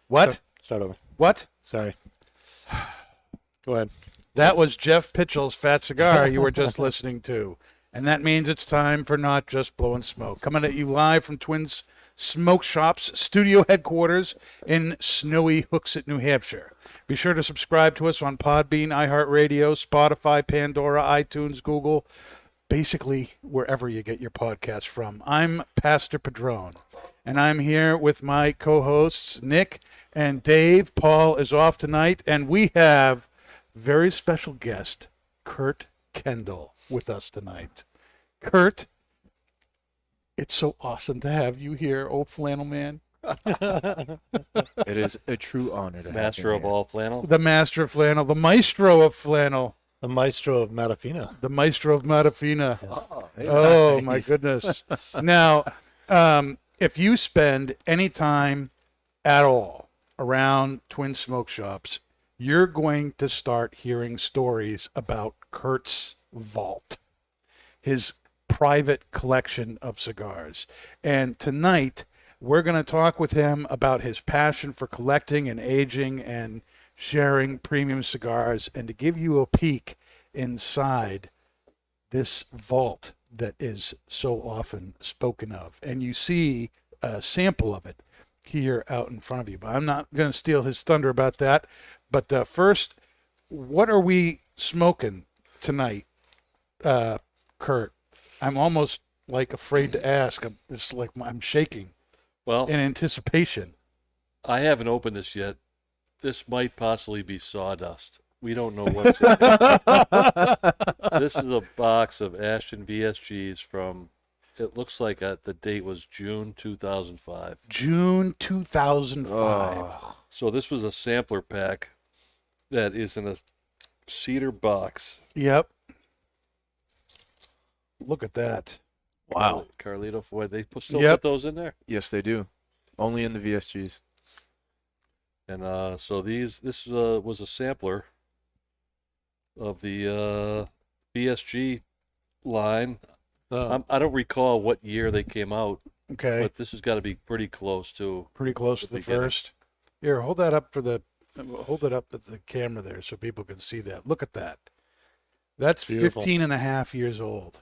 What? Start over. What? Sorry. Go ahead. That was Jeff Pitchell's Fat Cigar you were just listening to. And that means it's time for Not Just Blowing Smoke. Coming at you live from Twins Smoke Shop's studio headquarters in snowy Hooksett, New Hampshire. Be sure to subscribe to us on Podbean, iHeartRadio, Spotify, Pandora, iTunes, Google, basically wherever you get your podcast from. I'm Pastor Padron, and I'm here with my co-hosts, Nick and Dave. Paul is off tonight, and we have very special guest, Kurt Kendall, with us tonight. Kurt, it's so awesome to have you here, old flannel man. It is a true honor to have Master you of here. all flannel. The master of flannel, the maestro of flannel, The maestro of Matafina. the maestro of Matafina. Hey, Oh, my Nice. goodness. Now, if you spend any time at all around Twin Smoke Shops, you're going to start hearing stories about Kurt's vault, his private collection of cigars. And tonight, we're going to talk with him about his passion for collecting and aging and sharing premium cigars, and to give you a peek inside this vault that is so often spoken of. And you see a sample of it here out in front of you. But I'm not going to steal his thunder about that. But first, what are we smoking tonight, Kurt? I'm almost like afraid to ask. It's like I'm shaking Well, in anticipation. I haven't opened this yet. This might possibly be sawdust. We don't know what's in it. This is a box of Ashton VSGs from, it looks like the date was June 2005. June 2005. So this was a sampler pack that is in a cedar box. Yep. Look at that. Wow. Carlito Foy, they still Yep. put those in there. Yes, they do. Only in the VSGs. And so this was a sampler of the VSG line. I don't recall what year they came out, Okay. but this has got to be pretty close to. Pretty close to the beginning. first. Here, hold that up hold it up at the camera there so people can see that. Look at that. That's Beautiful. 15 and a half years old.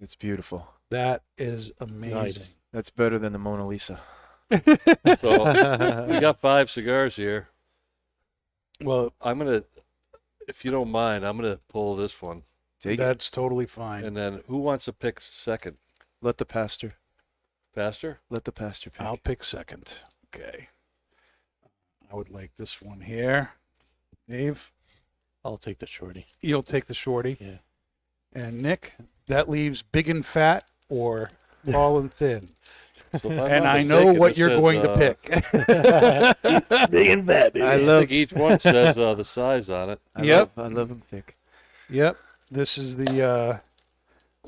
It's beautiful. That is amazing. Nice. That's better than the Mona Lisa. So we got 5 cigars here. Well, If you don't mind, I'm gonna pull this one, Take it. that's totally fine. and then who wants to pick second? Let the pastor. Pastor? Let the pastor pick. I'll pick second. Okay. I would like this one here. Dave, I'll take the shorty. you'll take the shorty. Yeah. And Nick, that leaves big and fat or tall and thin. So if I'm And not I know mistaken, what this you're says, going to pick. Big and fat, baby. I think each one says the size on it. Yep. I love them thick. Yep. This is the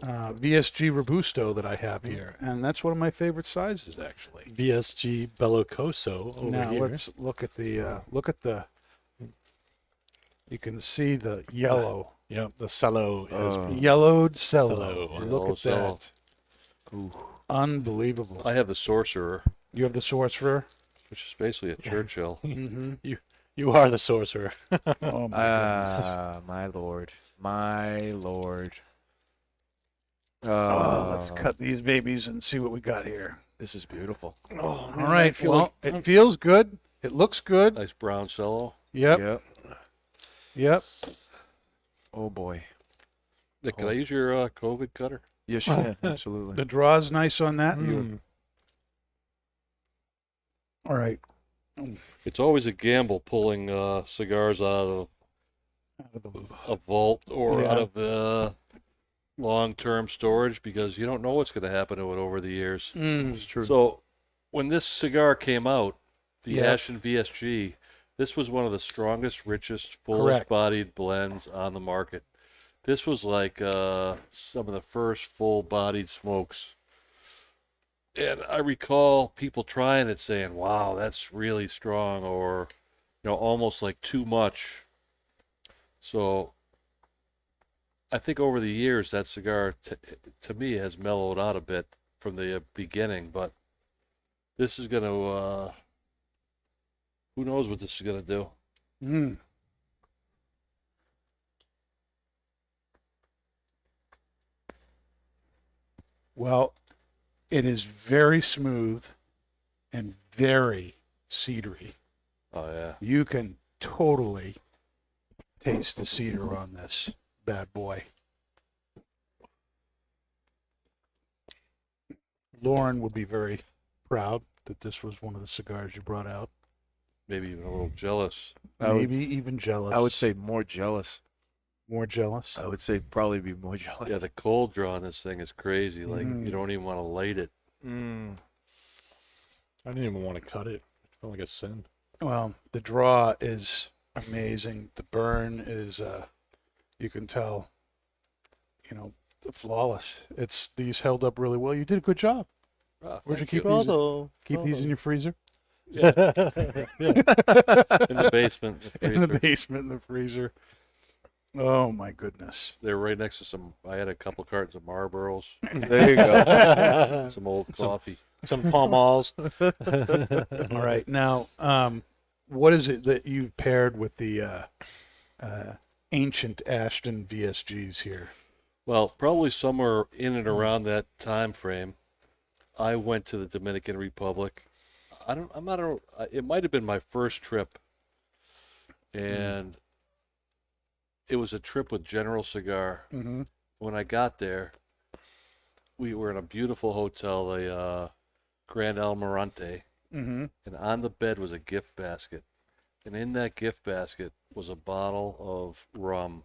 VSG Robusto that I have here. And that's one of my favorite sizes, actually. VSG Bellocoso over Now, here. let's look at the, you can see the yellow, Yep, the cello is yellowed cello. Cello. Look Yellow at cello. that. Unbelievable. I have the Sorcerer, You have the sorcerer? which is basically a Churchill. Mm-hmm. You are the sorcerer. Oh, my Ah, my lord. My lord. Oh, let's cut these babies and see what we got here. This is beautiful. All right. Well, it feels good. It looks good. Nice brown cello. Yep. Yep. Yep. Oh boy. Nick, can I use your COVID cutter? Yes, you can. Absolutely. The draw's nice on that. Mm. All right. It's always a gamble pulling cigars out of a vault or Yeah. out of long-term storage because you don't know what's going to happen to it over the years. It's true. So when this cigar came out, the Yeah. Ashton VSG, this was one of the strongest, richest, Correct. fullest-bodied blends on the market. This was like some of the first full-bodied smokes. And I recall people trying it saying, wow, that's really strong, or, almost like too much. So I think over the years, that cigar, to me, has mellowed out a bit from the beginning, but this is going to Who knows what this is gonna do? Mm. Well, it is very smooth and very cedary. Oh yeah. You can totally taste the cedar on this bad boy. Lauren would be very proud that this was one of the cigars you brought out. Maybe even a little jealous. Maybe even jealous. I would say more jealous. More jealous. I would say probably be more jealous. Yeah, the cold draw on this thing is crazy. Like Mm. you don't even want to light it. I didn't even want to cut it. It felt like a sin. Well, the draw is amazing. The burn is, you can tell, flawless. These held up really well. You did a good job. Where'd you Thank keep you. these? Bravo. Keep these in your freezer? In the basement. The In the freezer. basement, in the freezer. Oh my goodness. They were right next to some. I had a couple cartons of Marlboros, There you go. some old coffee. Some Pall Malls. All right. Now, what is it that you've paired with the ancient Ashton VSGs here? Well, probably somewhere in and around that time frame, I went to the Dominican Republic. It might have been my first trip, and it was a trip with General Cigar. Mm-hmm. When I got there, we were in a beautiful hotel, the Grand Almirante, Mm-hmm. and on the bed was a gift basket, and in that gift basket was a bottle of rum.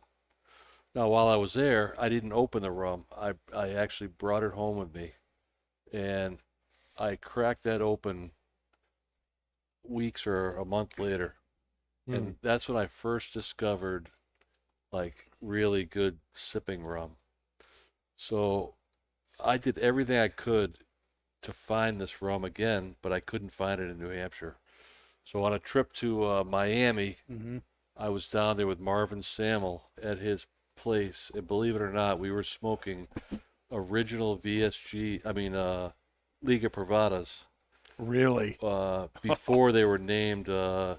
Now, while I was there, I didn't open the rum. I actually brought it home with me, and I cracked that open weeks or a month later, and that's when I first discovered like really good sipping rum. So I did everything I could to find this rum again, but I couldn't find it in New Hampshire. So on a trip to Miami, Mm-hmm. I was down there with Marvin Samuel at his place, and believe it or not, we were smoking original Liga Privadas Really? before they were named. So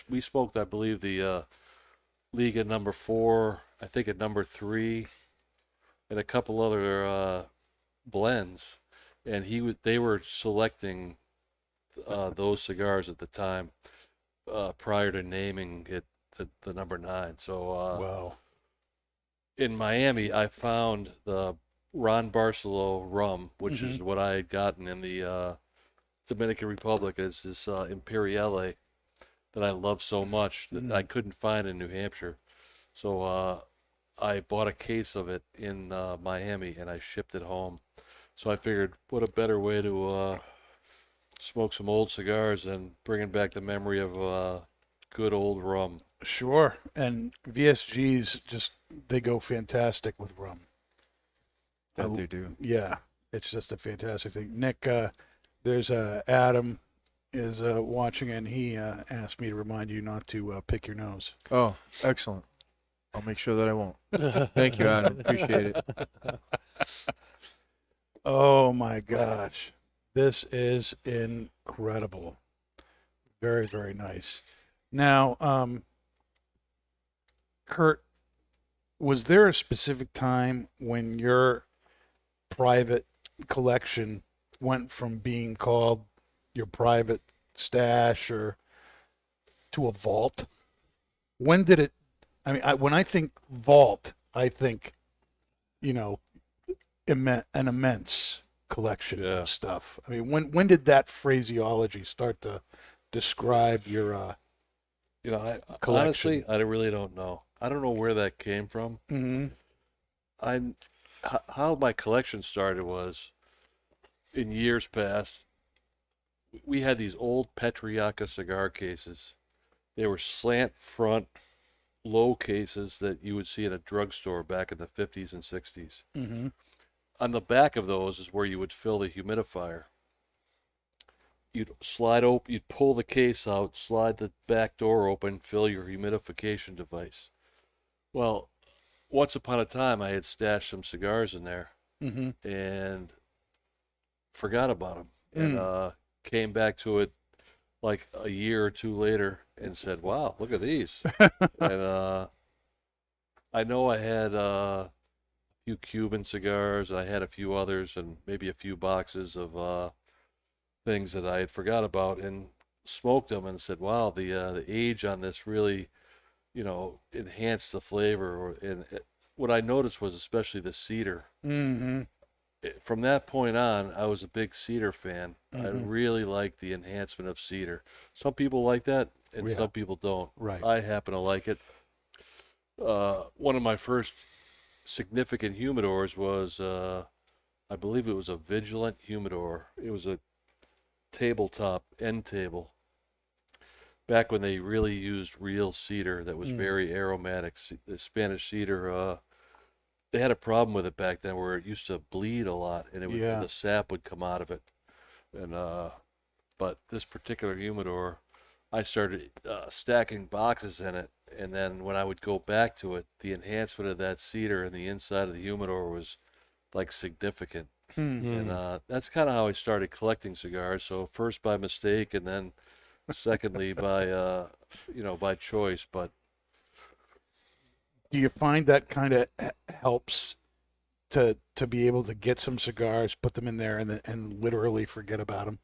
we smoked, I believe, the Liga number 4, I think at number 3, and a couple other blends, and they were selecting those cigars at the time prior to naming it the number 9. So Wow. in Miami, I found the Ron Barcelo rum, which is what I had gotten in the Dominican Republic. It's this Imperiale that I love so much that I couldn't find in New Hampshire. So I bought a case of it in Miami, and I shipped it home. So I figured, what a better way to smoke some old cigars than bringing back the memory of good old rum. Sure. And VSGs they go fantastic with rum. That they do. Yeah. It's just a fantastic thing. Nick, there's Adam is watching, and he asked me to remind you not to pick your nose. Oh, excellent. I'll make sure that I won't. Thank you, Adam. Appreciate it. Oh my gosh. This is incredible. Very, very nice. Now, Kurt, was there a specific time when your private collection went from being called your private stash or to a vault? When did it? I mean, when I think vault, I think, an immense collection Yeah. of stuff. I mean, when did that phraseology start to describe your I collection? honestly, I really don't know. I don't know where that came from. Mm-hmm. How my collection started was, in years past, we had these old Petriaca cigar cases. They were slant front, low cases that you would see in a drugstore back in the 50s and 60s. Mm-hmm. On the back of those is where you would fill the humidifier. You'd pull the case out, slide the back door open, fill your humidification device. Well, once upon a time, I had stashed some cigars in there Mm-hmm. and forgot about them, and came back to it like a year or two later and said, "Wow, look at these." And I know I had a few Cuban cigars, and I had a few others, and maybe a few boxes of things that I had forgot about, and smoked them and said, "Wow, the age on this really, enhanced the flavor." What I noticed was especially the cedar. Mm-hmm. From that point on, I was a big cedar fan. I Mhm. really like the enhancement of cedar. Some people like that, and Yeah. some people don't. Right. I happen to like it. One of my first significant humidors was, I believe it was a Vigilant humidor. It was a tabletop end table. Back when they really used real cedar that was very aromatic. The Spanish cedar, they had a problem with it back then where it used to bleed a lot, and Yeah. the sap would come out of it. And but this particular humidor, I started stacking boxes in it, and then when I would go back to it, the enhancement of that cedar in the inside of the humidor was like significant. And that's kind of how I started collecting cigars. So first by mistake, and then secondly by by choice. But Do you find that kind of helps to be able to get some cigars, put them in there, and literally forget about them?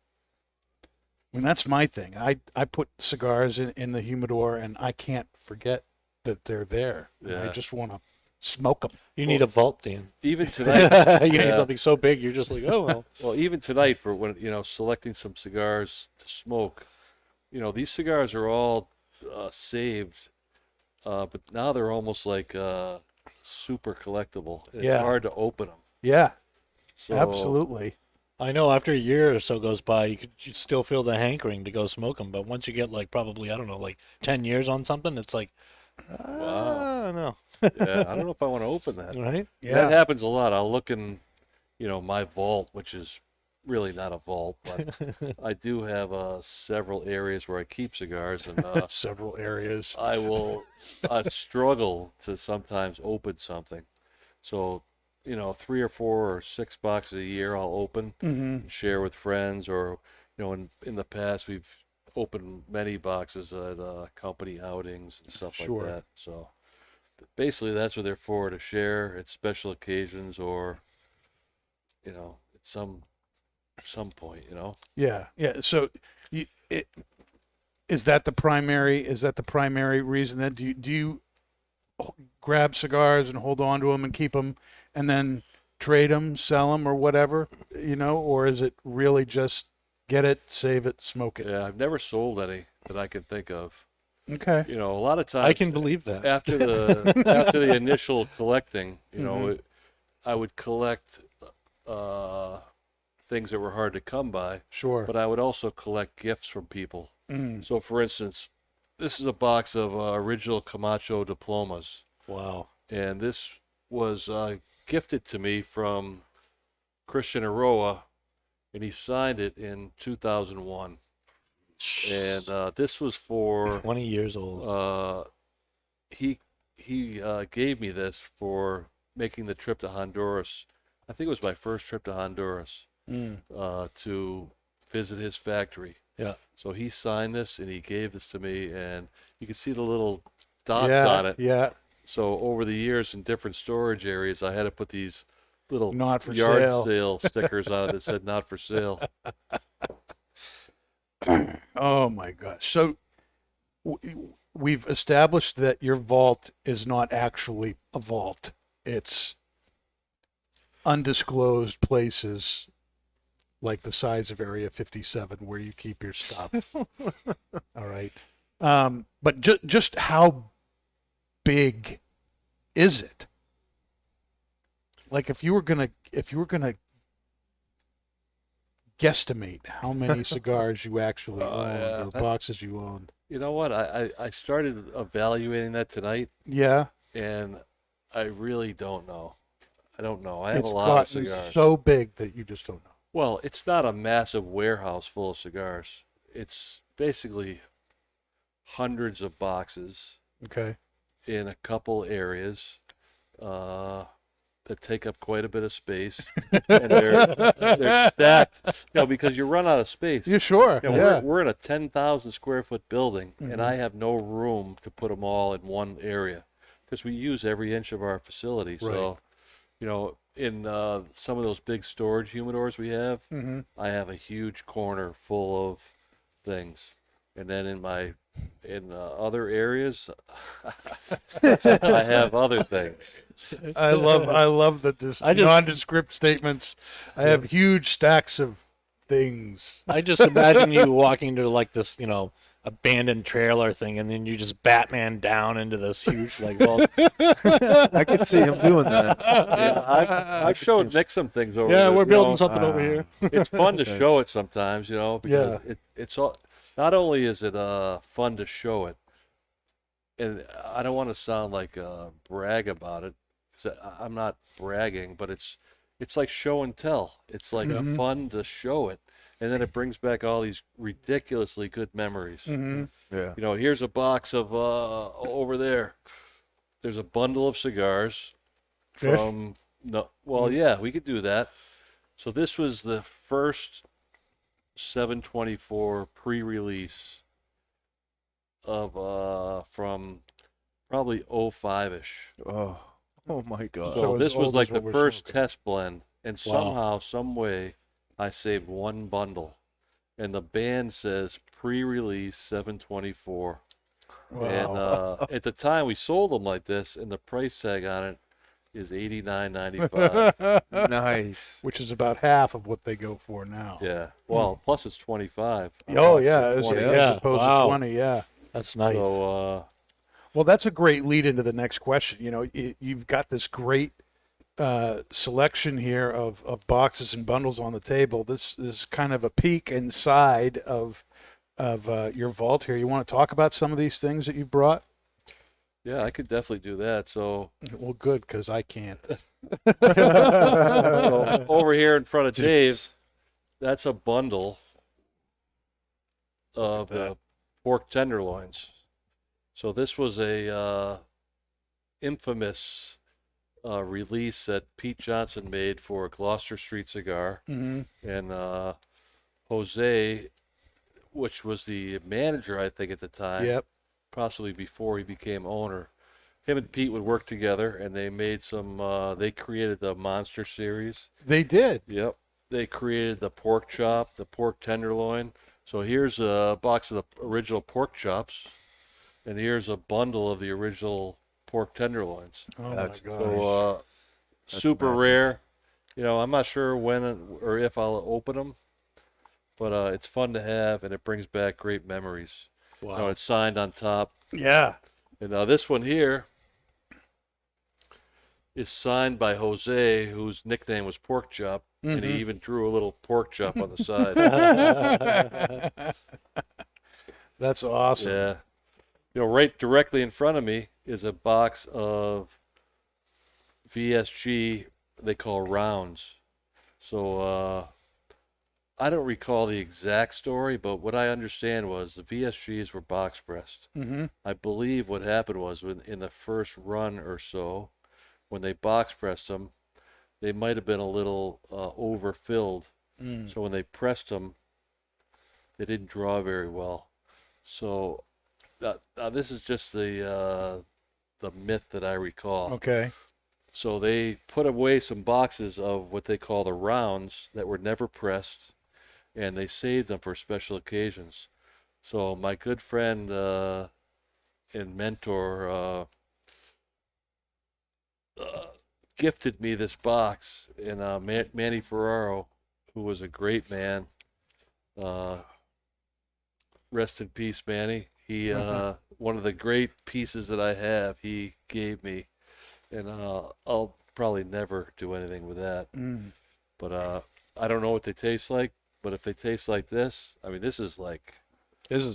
I mean, that's my thing. I put cigars in the humidor, and I can't forget that they're there. And I Yeah. just want to smoke them. You need a vault, Dan. even tonight, You need Yeah. something so big, you're just like, oh, well. well, even tonight for when selecting some cigars to smoke, these cigars are all saved, but now they're almost like super collectible. It's Yeah. hard to open them. Yeah, So absolutely. I know after a year or so goes by, you still feel the hankering to go smoke them. But once you get like probably, I don't know, like 10 years on something, it's like, Wow. no. yeah, I don't know if I want to open that. Right? Yeah. That happens a lot. I'll look in, my vault, which is really not a vault, but I do have several areas where I keep cigars, and Several areas. I struggle to sometimes open something. So, 3 or 4 or 6 boxes a year I'll open Mm-hmm. and share with friends, or, in the past we've opened many boxes at company outings and stuff Sure. like that. So basically that's what they're for, to share at special occasions or, at some point, Yeah, yeah. So, you, it, is that the primary? Is that the primary reason? Then do you grab cigars and hold on to them and keep them, and then trade them, sell them, or whatever? Or is it really just get it, save it, smoke it? Yeah, I've never sold any that I can think of. Okay. A lot of times I can believe that. after the initial collecting, Mhm. I would collect things that were hard to come by, Sure. but I would also collect gifts from people. Mm. So, for instance, this is a box of original Camacho diplomas, Wow. and this was gifted to me from Christian Aroa, and he signed it in 2001. And this was for 20 years old. he gave me this for making the trip to Honduras. I think it was my first trip to Honduras Mm. to visit his factory. Yeah. So he signed this and he gave this to me, and you can see the little dots Yeah. on it. Yeah. So over the years in different storage areas, I had to put these little Not for yard sale. sale stickers on it that said "not for sale." Oh my gosh. So we've established that your vault is not actually a vault. It's undisclosed places like the size of Area 57 where you keep your stuff. All right. But just how big is it? Like if you were gonna guesstimate how many cigars you actually own yeah. or boxes you own. You know what? I started evaluating that tonight, Yeah. and I really don't know. I don't know. I have It's a lot of gotten cigars. so big that you just don't know. Well, it's not a massive warehouse full of cigars. It's basically hundreds of boxes Okay. in a couple areas. that take up quite a bit of space, and they're stacked. Because you run out of space. You sure? Yeah. We're in a 10,000 square foot building, and I have no room to put them all in one area because we use every inch of our facility. So, in some of those big storage humidors we have, I have a huge corner full of things, and then in other areas, I have other things. I love the nondescript statements. I have huge stacks of things. I just imagine you walking to like this, abandoned trailer thing, and then you just Batman down into this huge vault. I could see him doing that. Yeah, I've showed Nick some things over. Yeah, there, we're building something over here. It's fun to show it sometimes, because it's all. Not only is it fun to show it, and I don't want to sound like brag about it. 'Cause I'm not bragging, but it's like show and tell. It's like fun to show it, and then it brings back all these ridiculously good memories. Yeah. Here's a box of over there. There's a bundle of cigars from we could do that. So this was the first 724 pre-release of from probably 05-ish. Oh my God. So this was old like as the what we're first smoking. test blend, and somehow, some way, I saved one bundle, and the band says pre-release 724. Wow. And at the time we sold them like this, and the price tag on it is $89.95. Nice. Which is about half of what they go for now. Yeah. Well, plus it's 25. Oh yeah, as 20. opposed to 20. Yeah. That's nice. So Well, that's a great lead into the next question. You've got this great selection here of boxes and bundles on the table. This is kind of a peek inside of your vault here. You want to talk about some of these things that you brought? yeah, I could definitely do that. So Well, good, because I can't. over here in front of Dave, that's a bundle of the pork tenderloins. So this was a infamous release that Pete Johnson made for Gloucester Street Cigar, and Jose, which was the manager, I think, at the time, Yep. possibly before he became owner. Him and Pete would work together, and they made some. They created the Monster series. They did. Yep. They created the pork chop, the pork tenderloin. So here's a box of the original pork chops, and here's a bundle of the original pork tenderloins. Oh That's my God. So super madness. rare. I'm not sure when or if I'll open them, but it's fun to have, and it brings back great memories. Wow. It's signed on top. Yeah. And this one here is signed by Jose, whose nickname was Pork Chop, and he even drew a little pork chop on the side. That's awesome. Yeah. Right directly in front of me is a box of VSG they call rounds. So I don't recall the exact story, but what I understand was the VSGs were box pressed. I believe what happened was in the first run or so, when they box pressed them, they might have been a little overfilled. So when they pressed them, they didn't draw very well. So this is just the myth that I recall. Okay. So they put away some boxes of what they call the rounds that were never pressed, and they saved them for special occasions. So my good friend and mentor gifted me this box, and Manny Ferraro, who was a great man, rest in peace, Manny. He one of the great pieces that I have, he gave me, and I'll probably never do anything with that. But I don't know what they taste like, but if they taste like this, I mean, this is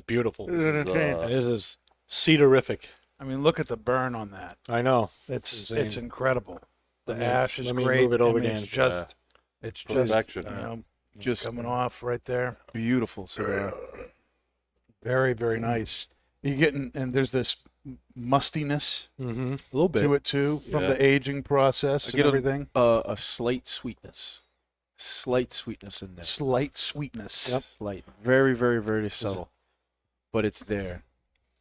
beautiful. Isn't it? This is cedarific. I mean, look at the burn on that. I know. It's insane. incredible. The Let me- ash is let me great. move it over, I mean, Dan. it's just perfection. Just coming off right there. beautiful cigar. Very, very nice. You getting, and there's this mustiness Mm-hmm. A little bit. to it too from Yeah. the aging process I and get everything. a slight sweetness. Slight sweetness in there. Slight sweetness. Yep. Slight. Very, very, very subtle. But it's there.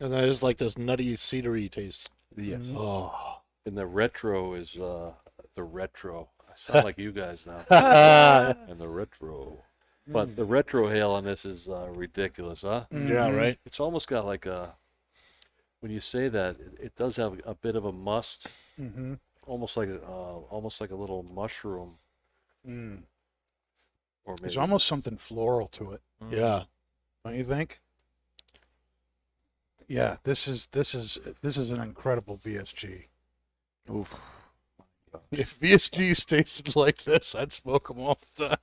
And there's like this nutty cedary taste. Yes. Mhm. Oh. And the retro is the retro. I sound like you guys now. And the retro. But the retro hail on this is ridiculous, huh? Yeah, Mhm. right. It's almost got like a, when you say that, it does have a bit of a must, Mhm. almost like a little mushroom, Mm. or There's maybe almost something floral to it, Yeah. don't you think? Yeah, this is an incredible VSG. Oof. If VSGs tasted like this, I'd smoke them all the time.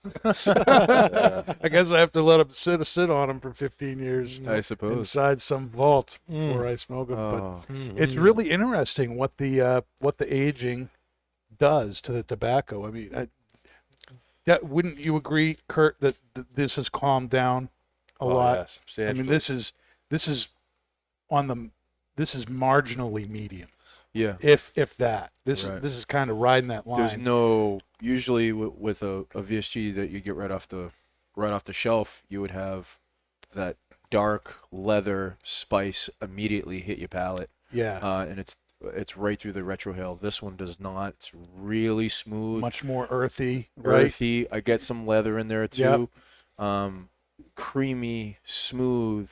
I guess I have to let them sit on them for 15 years I suppose. inside some vault Mm. before I smoke them. But Oh. it's really interesting what the aging does to the tobacco. I mean, that wouldn't you agree, Kurt, that this has calmed down a lot? Yeah, I substantially. mean, this is marginally medium, Yeah. if that. This Right. is kind of riding that line. There's no usually with a VSG that you get right off the shelf, you would have that dark leather spice immediately hit your palate, Yeah, and it's right through the retrohale. This one does not. It's really smooth, much more earthy, right? earthy. I get some leather in there too. Creamy, smooth,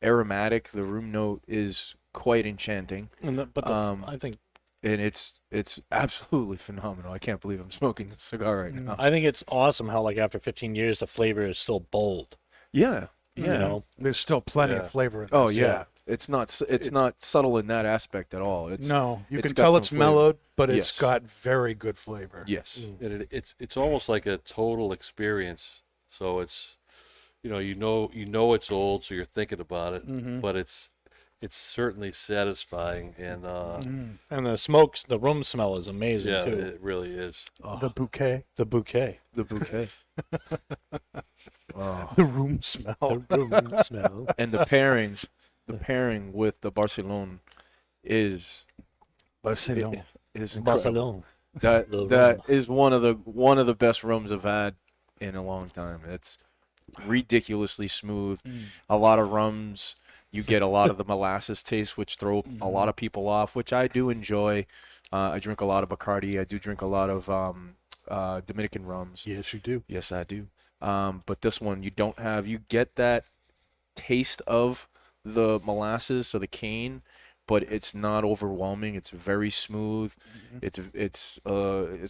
aromatic. The room note is quite enchanting. I think And it's absolutely phenomenal. I can't believe I'm smoking this cigar right now. I think it's awesome how like after 15 years the flavor is still bold. Yeah, You yeah. know? There's still plenty Yeah. of flavor in this. Oh yeah. It's not subtle in that aspect at all. It's No, you it's can got tell some it's flavor. mellowed, but it's Yes. got very good flavor. Yes. And it's almost like a total experience. So it's, you know it's old, so you're thinking about it, Mhm. but it's certainly satisfying, and And the room smell is amazing yeah, too. it really is. The bouquet, The bouquet. The bouquet. Oh. the room smell. The room smell. And the pairing with the Barcelona is Barcelona. incredible. Barcelona. That The that is one of the best rums I've had in a long time. It's ridiculously smooth. A lot of rums, you get a lot of the molasses taste, which throw a lot of people off, which I do enjoy. I drink a lot of Bacardi. I do drink a lot of Dominican rums. Yes, you do. Yes, I do. But this one, you get that taste of the molasses, so the cane, but it's not overwhelming. It's very smooth. It's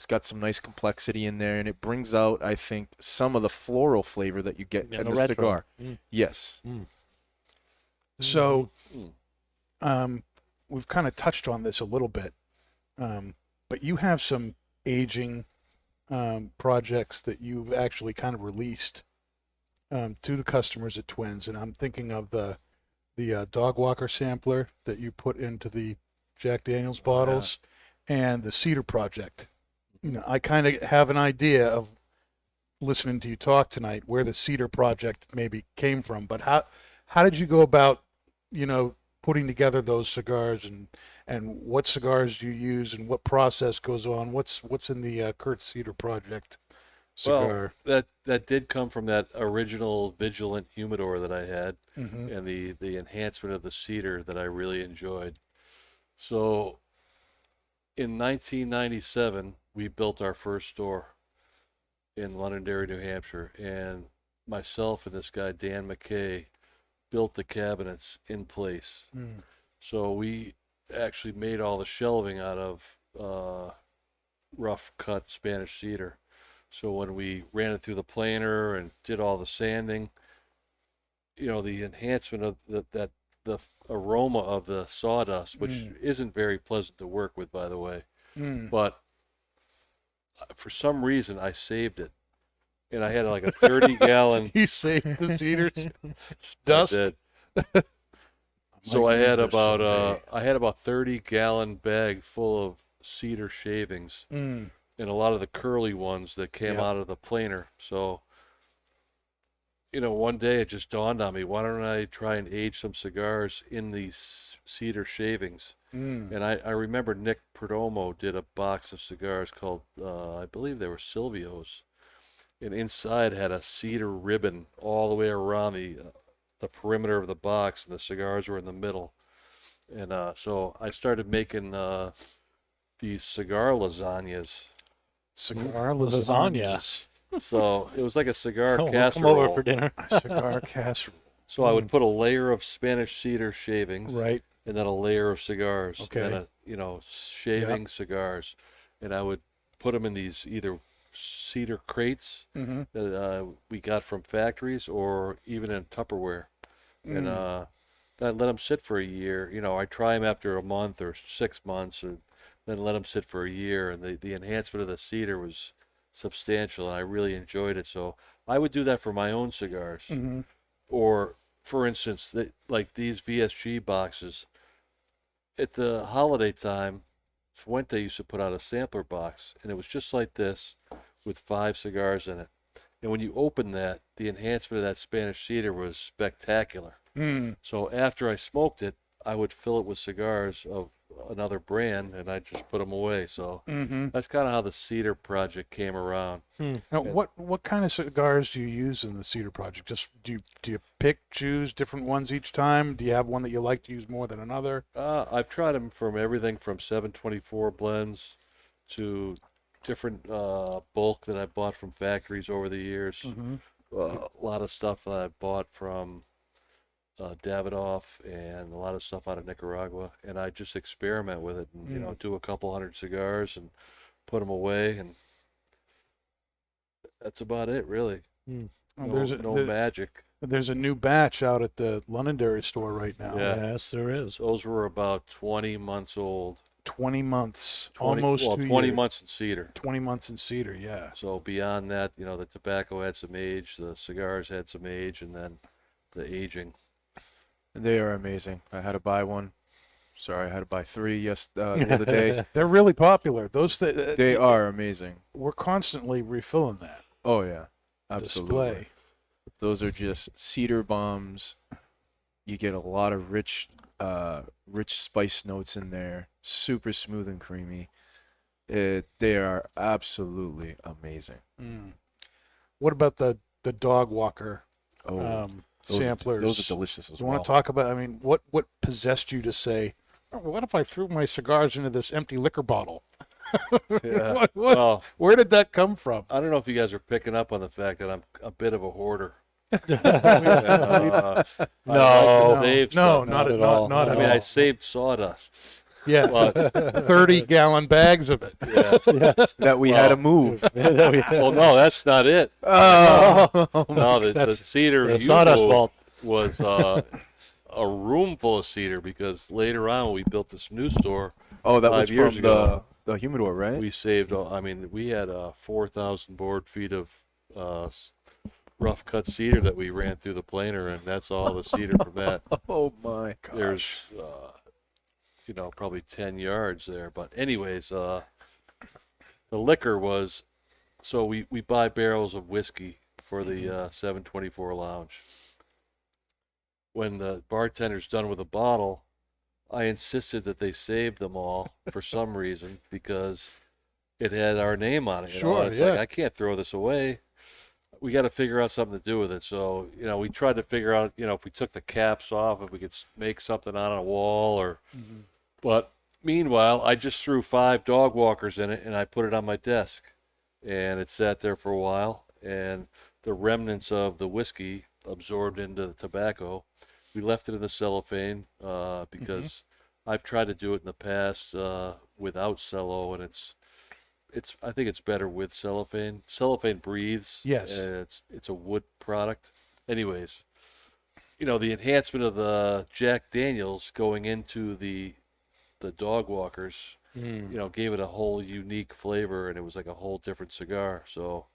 got some nice complexity in there, and it brings out, I think, some of the floral flavor that you get Yeah, in the the retro. cigar. Mm. Yes. So, Mm. we've kind of touched on this a little bit, but you have some aging projects that you've actually kind of released to the customers at Twins, and I'm thinking of the Dog Walker sampler that you put into the Jack Daniel's bottles, and the Cedar Project. I kind of have an idea of listening to you talk tonight where the Cedar Project maybe came from, but how did you go about putting together those cigars, and what cigars do you use, and what process goes on? What's in the Kurt Cedar Project cigar? Well, that did come from that original Vigilant humidor that I had, Mhm. and the enhancement of the cedar that I really enjoyed. So, in 1997, we built our first store in Londonderry, New Hampshire, and myself and this guy Dan McKay built the cabinets in place. Mm. So we actually made all the shelving out of rough cut Spanish cedar. So when we ran it through the planer and did all the sanding, the enhancement of the aroma of the sawdust, which isn't very pleasant to work with, by the way, Mm. but for some reason I saved it, and I had like a 30-gallon. You saved the cedar dust. I did. So I had about 30-gallon bag full of cedar shavings, Mm. and a lot of the curly ones that came Yeah. out of the planer. So one day it just dawned on me, why don't I try and age some cigars in these cedar shavings? And I remember Nick Perdomo did a box of cigars called, I believe they were Silvios, and inside had a cedar ribbon all the way around the perimeter of the box, and the cigars were in the middle. And so I started making these cigar lasagnas. Cigar Lasagna. So it was like a cigar We'll come casserole. over for dinner. Cigar casserole. So I would put a layer of Spanish cedar shavings, Right. and then a layer of cigars, Okay. and shaving cigars, and I would put them in these either cedar crates that we got from factories, or even in Tupperware, and then let them sit for a year. I try them after a month or 6 months, and then let them sit for a year, and the enhancement of the cedar was substantial, and I really enjoyed it. So I would do that for my own cigars, or for instance, like these VSG boxes. At the holiday time, Fuente used to put out a sampler box, and it was just like this with 5 cigars in it. And when you open that, the enhancement of that Spanish cedar was spectacular. So after I smoked it, I would fill it with cigars of another brand, and I'd just put them away. So that's kind of how the cedar project came around. Now, what kind of cigars do you use in the Cedar Project? Just do you choose different ones each time? Do you have one that you like to use more than another? I've tried them from everything from 724 blends to different bulk that I bought from factories over the years. A lot of stuff that I bought from Davidoff, and a lot of stuff out of Nicaragua, and I just experiment with it, and do a couple hundred cigars and put them away, and that's about it, really. No magic. There's a new batch out at the Londonderry store right now. Yeah. Yes, there is. Those were about 20 months old. 20 months, 20, almost well, 2 20 years. months in cedar. 20 months in cedar, yeah. So beyond that, the tobacco had some age, the cigars had some age, and then the aging. They are amazing. I had to buy one. Sorry, I had to buy 3 the other day. They're really popular. Those They are amazing. we're constantly refilling that Oh yeah, absolutely. display. Those are just cedar bombs. You get a lot of rich spice notes in there. Super smooth and creamy. They are absolutely amazing. What about the dog walker Those samplers? Those are delicious as You well. want to talk about? I mean, what possessed you to say, oh, what if I threw my cigars into this empty liquor bottle? Yeah. What? Where did that come from? I don't know if you guys are picking up on the fact that I'm a bit of a hoarder. No. No, not at all. Not I at mean, all. I saved sawdust. Yeah, But 30-gallon bags of it. yeah. That we had to move. Well, no, that's not it. Oh, No, the cedar It's you not us moved fault. was a room full of cedar, because later on when we built this new store, oh, that 5 was years from ago, the humidor, right? we saved. I mean, we had 4,000 board feet of rough cut cedar that we ran through the planer, and that's all the cedar from that. Oh my gosh. There's probably 10 yards there. But anyways, the liquor was, so we buy barrels of whiskey for the 724 lounge. When the bartender's done with a bottle, I insisted that they save them all for some reason, because it had our name on it. Sure, It's yeah. like, I can't throw this away. We got to figure out something to do with it. So, we tried to figure out, if we took the caps off, if we could make something on a wall, or, but meanwhile, I just threw 5 dog walkers in it, and I put it on my desk, and it sat there for a while, and the remnants of the whiskey absorbed into the tobacco. We left it in the cellophane, because I've tried to do it in the past, without cello, and I think it's better with cellophane. Cellophane breathes. Yes. And it's a wood product. Anyways, the enhancement of the Jack Daniels going into the dog walkers, gave it a whole unique flavor, and it was like a whole different cigar. So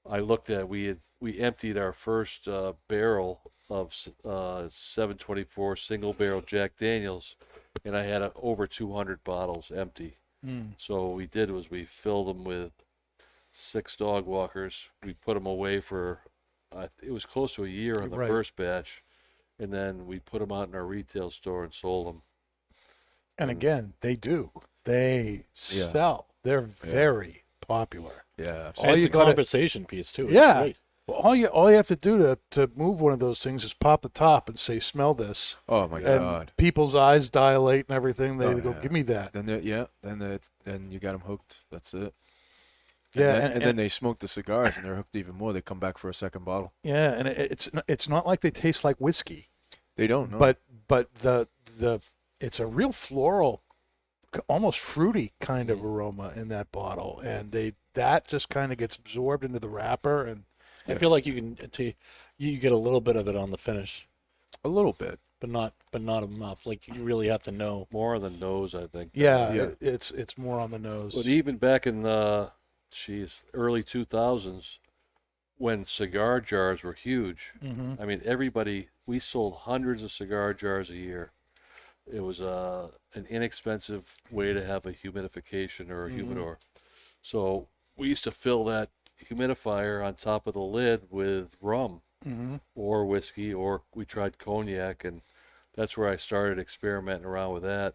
I looked at, we emptied our first barrel of 724 single barrel Jack Daniels, and I had over 200 bottles empty. So what we did was we filled them with 6 dog walkers. We put them away for it was close to a year on the Right. first batch, and then we put them out in our retail store and sold them. And again, they do. They Yeah. sell. They're very popular. Yeah. All And you it's a gotta- conversation piece too. It's Yeah. great. Well, all you have to do to move one of those things is pop the top and say, "Smell this," Oh my and God. people's eyes dilate and everything. They Oh, go, yeah. "Give me that." Then then you got them hooked. That's it. Yeah, And then they smoke the cigars and they're hooked even more. They come back for a second bottle. yeah, and it's not like they taste like whiskey, They don't know. but the it's a real floral, almost fruity kind of aroma in that bottle, and that just kind of gets absorbed into the wrapper, and I feel like you get a little bit of it on the finish, a little bit. but not enough. Like you really have to know. More on the nose, I think. Yeah. it's more on the nose. But even back in the early 2000s, when cigar jars were huge, Mm-hmm. I mean, we sold hundreds of cigar jars a year. It was an inexpensive way to have a humidification or a humidor. So we used to fill that humidifier on top of the lid with rum Mm-hmm. or whiskey, or we tried cognac, and that's where I started experimenting around with that,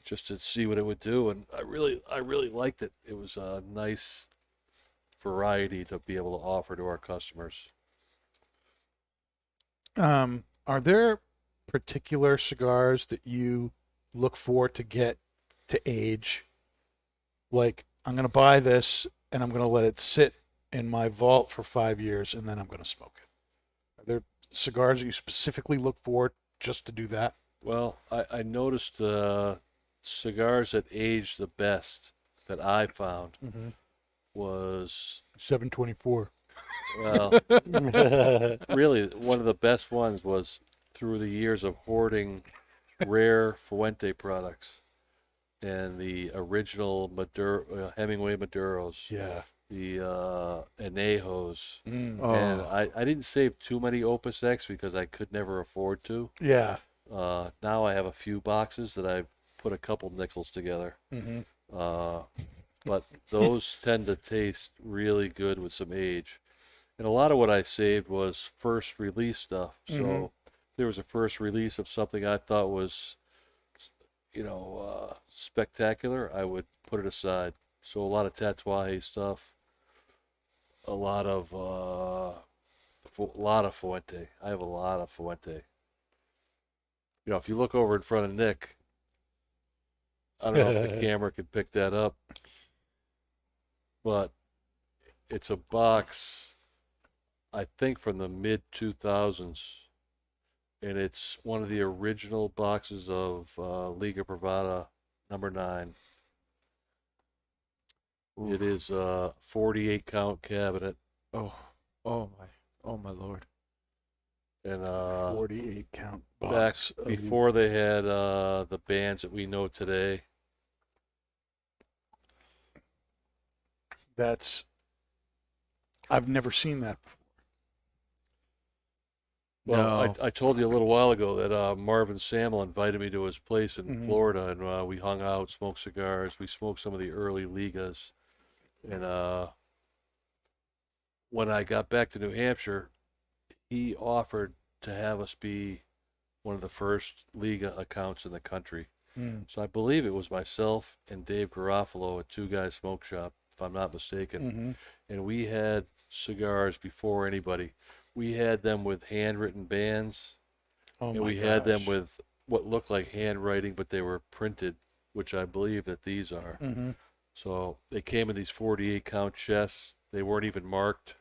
just to see what it would do. And I really liked it. It was a nice variety to be able to offer to our customers. Are there particular cigars that you look for to get to age? Like, I'm going to buy this and I'm going to let it sit in my vault for 5 years and then I'm going to smoke it. Are there cigars that you specifically look for just to do that? Well, I noticed cigars that aged the best that I found Mm-hmm. was, 724. well, really one of the best ones was through the years of hoarding rare Fuente products and the original Hemingway Maduros, Yeah. the Anejos. Oh. And I didn't save too many Opus X because I could never afford to. Yeah. Now I have a few boxes that I've put a couple nickels together. Mm-hmm. But those tend to taste really good with some age. And a lot of what I saved was first release stuff. So Mhm. if there was a first release of something I thought was, spectacular, I would put it aside. So a lot of Tatuaje stuff, a lot of Fuente. I have a lot of Fuente. If you look over in front of Nick, I don't know if the camera could pick that up, but it's a box, I think from the mid 2000s, and it's one of the original boxes of Liga Privada #9. It is a 48 count cabinet, Oh my Lord. and 48 count back box. of- before they had the bands that we know today. I've never seen that before. Well, No. I told you a little while ago that Marvin Samel invited me to his place in Mhm. Florida, and we hung out, smoked cigars. We smoked some of the early Ligas. And when I got back to New Hampshire, he offered to have us be one of the first Liga accounts in the country. Mm. So I believe it was myself and Dave Garofalo at Two Guys Smoke Shop, if I'm not mistaken. Mm-hmm. And we had cigars before anybody. We had them with handwritten bands, Oh and my we had them gosh. with what looked like handwriting, but they were printed, which I believe that these are. Mm-hmm. So they came in these 48 count chests. They weren't even marked.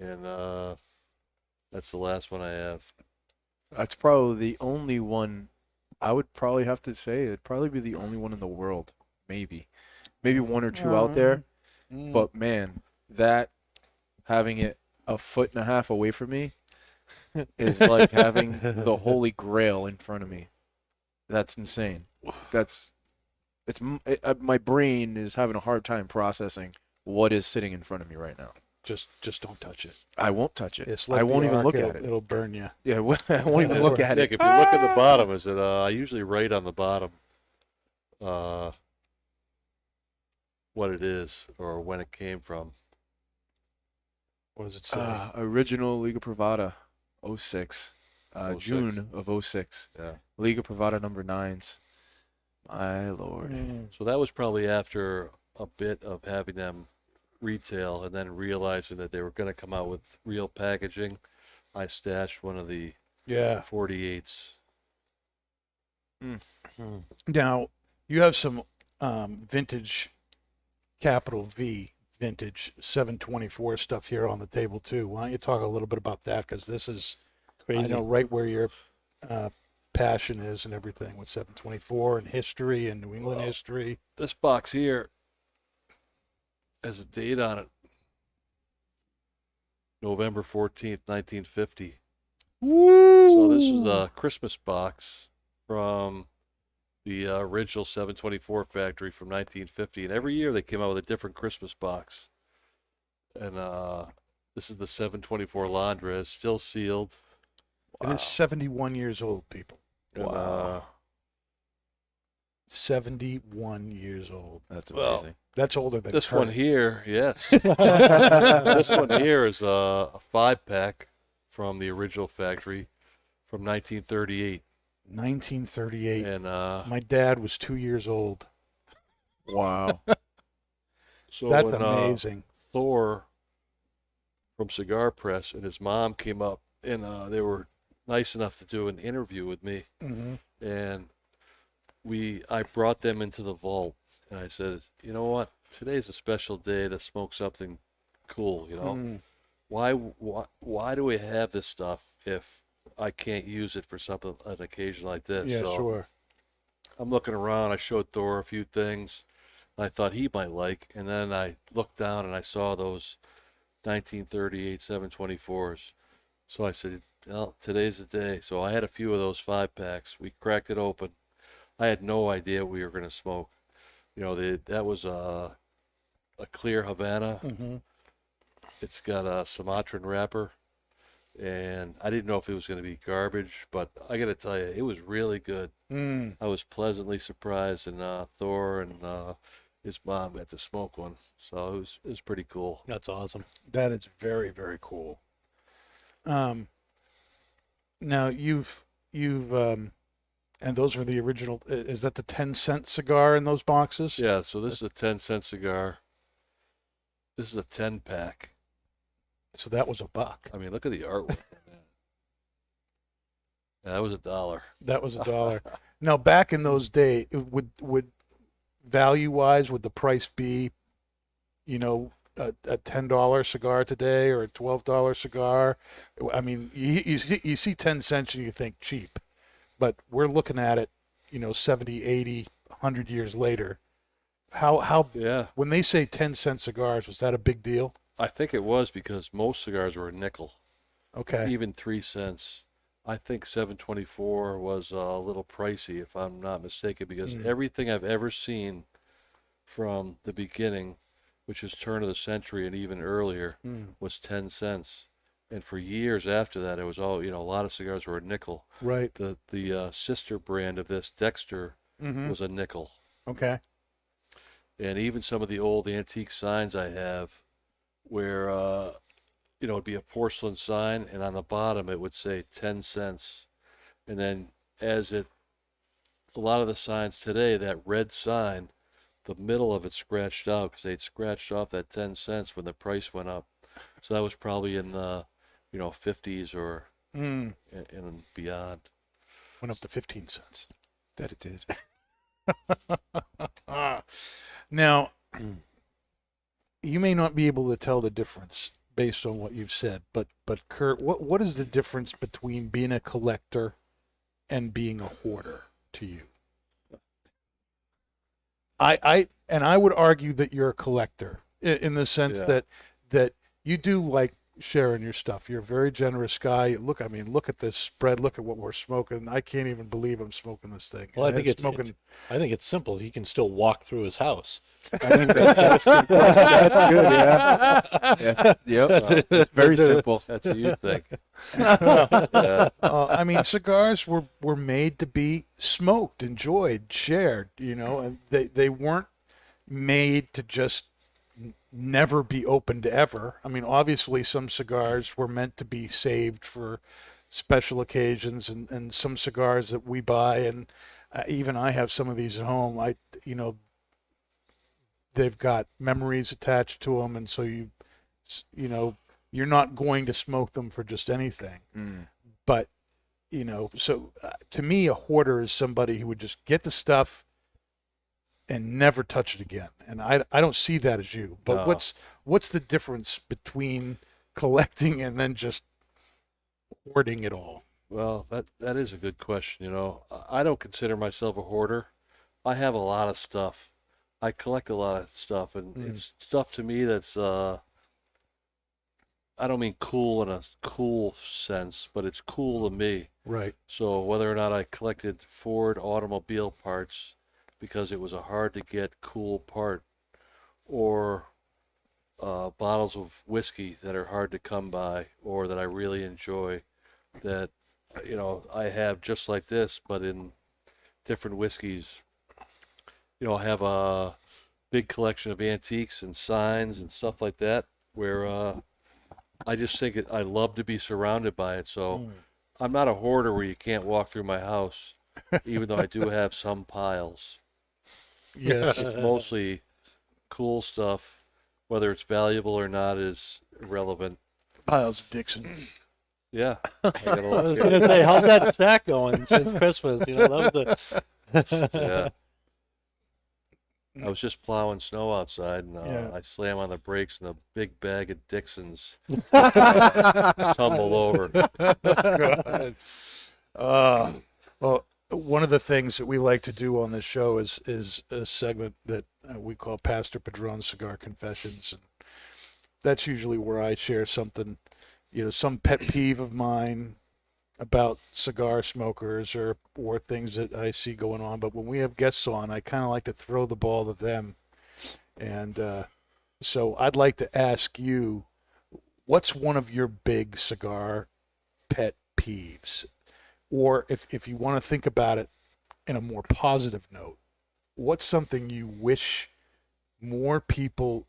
And that's the last one I have. That's probably the only one. I would probably have to say it'd probably be the only one in the world. Maybe one or two out there. Mm. But man, that having it a foot and a half away from me is like having the Holy Grail in front of me. That's insane. My brain is having a hard time processing what is sitting in front of me right now. Just don't touch it. I won't touch it. It's I like won't the even arc, look it'll, at it. It'll burn you. Yeah, I won't even look at Nick, it. if you look at the bottom, is it? I usually write on the bottom what it is or when it came from. What does it say? Original Liga Privada, 06. 06. June of 06. Yeah. Liga Privada number 9s. My lord. So that was probably after a bit of having them retail and then realizing that they were going to come out with real packaging. I stashed one of the Yeah. 48s. Now, you have some vintage, capital V, vintage 724 stuff here on the table too. Why don't you talk a little bit about that? Because this is, Crazy. I know, right where your passion is and everything with 724 and history and New England history. This box here has a date on it. November 14th, 1950. Woo! So this is a Christmas box from the original 724 factory from 1950. And every year they came out with a different Christmas box. And this is the 724 Londres, still sealed. It is 71 years old, people. And, Wow. 71 years old. That's well, amazing. That's older than this Kurt. one here, yes. This one here is a 5-pack from the original factory from 1938. 1938. And My dad was 2 years old. Wow. so That's when amazing. Thor from Cigar Press and his mom came up, and they were nice enough to do an interview with me. Mm-hmm. And I brought them into the vault, and I said, you know what? Today's a special day to smoke something cool. You know, Mm. why do we have this stuff if I can't use it for something an occasion like this? Yeah, So sure. I'm looking around. I showed Thor a few things I thought he might like, and then I looked down and I saw those 1938 724s. So I said, well, today's the day. So I had a few of those 5-packs. We cracked it open. I had no idea we were going to smoke. You know, that was a clear Havana. Mm-hmm. It's got a Sumatran wrapper, and I didn't know if it was going to be garbage, but I got to tell you, it was really good. Mm. I was pleasantly surprised, and Thor and his mom got to smoke one, so it was pretty cool. That's awesome. That is very, very cool. Now you've and those are the original. Is that the 10-cent cigar in those boxes? Yeah, so this is a 10-cent cigar. This is a 10-pack. So that was $1. I mean, look at the artwork. Yeah, that was $1. That was $1. Now, back in those days, would value-wise, would the price be, you know, a $10 cigar today or a $12 cigar? I mean, you see 10 cents and you think cheap, but we're looking at it, you know, 70, 80, 100 years later. How Yeah, when they say 10-cent cigars, was that a big deal? I think it was because most cigars were a nickel, Okay. even 3 cents. I think 724 was a little pricey, if I'm not mistaken, because everything I've ever seen from the beginning, which is turn of the century and even earlier, was 10 cents. And for years after that, it was all, you know, a lot of cigars were a nickel. Right. The sister brand of this, Dexter, was a nickel. Okay. And even some of the old antique signs I have where, you know, it'd be a porcelain sign, and on the bottom it would say 10 cents. And then a lot of the signs today, that red sign, the middle of it scratched out because they'd scratched off that 10 cents when the price went up. So that was probably in the, you know, 50s or and beyond. Went up to 15 cents. That it did. Now, you may not be able to tell the difference based on what you've said, but Kurt, what is the difference between being a collector and being a hoarder to you? I would argue that you're a collector in the sense Yeah. that you do like sharing your stuff. You're a very generous guy. Look at this spread. Look at what we're smoking. I can't even believe I'm smoking this thing. Well, I And think smoking. I think it's simple. He can still walk through his house. I think that's good. That's good, yeah. Yep. It's very simple. That's what you think. Yeah. I mean, cigars were made to be smoked, enjoyed, shared. You know, and they weren't made to just never be opened ever. I mean, obviously, some cigars were meant to be saved for special occasions, and some cigars that we buy, and even I have some of these at home. They've got memories attached to them, and so you're not going to smoke them for just anything. But so to me, a hoarder is somebody who would just get the stuff and never touch it again. And I don't see that as you. But No. what's the difference between collecting and then just hoarding it all? Well, that is a good question. I don't consider myself a hoarder. I have a lot of stuff. I collect a lot of stuff, and it's stuff to me that's I don't mean cool in a cool sense, but it's cool to me. Right. So whether or not I collected Ford automobile parts because it was a hard to get cool part, or bottles of whiskey that are hard to come by or that I really enjoy, that I have just like this, but in different whiskeys. I have a big collection of antiques and signs and stuff like that, where I just think I love to be surrounded by it. So I'm not a hoarder where you can't walk through my house, even though I do have some piles. Yes. It's mostly cool stuff. Whether it's valuable or not is irrelevant. Piles of Dixon. Yeah. I got a I lot was here. going to say, how's that stack going since Christmas? That was the. Yeah. I was just plowing snow outside, and Yeah. I slam on the brakes, and a big bag of Dixons tumbled over. Well, one of the things that we like to do on this show is a segment that we call Pastor Padron Cigar Confessions. And that's usually where I share something, some pet peeve of mine about cigar smokers or things that I see going on. But when we have guests on, I kind of like to throw the ball to them. And so I'd like to ask you, what's one of your big cigar pet peeves? Or if you want to think about it in a more positive note, what's something you wish more people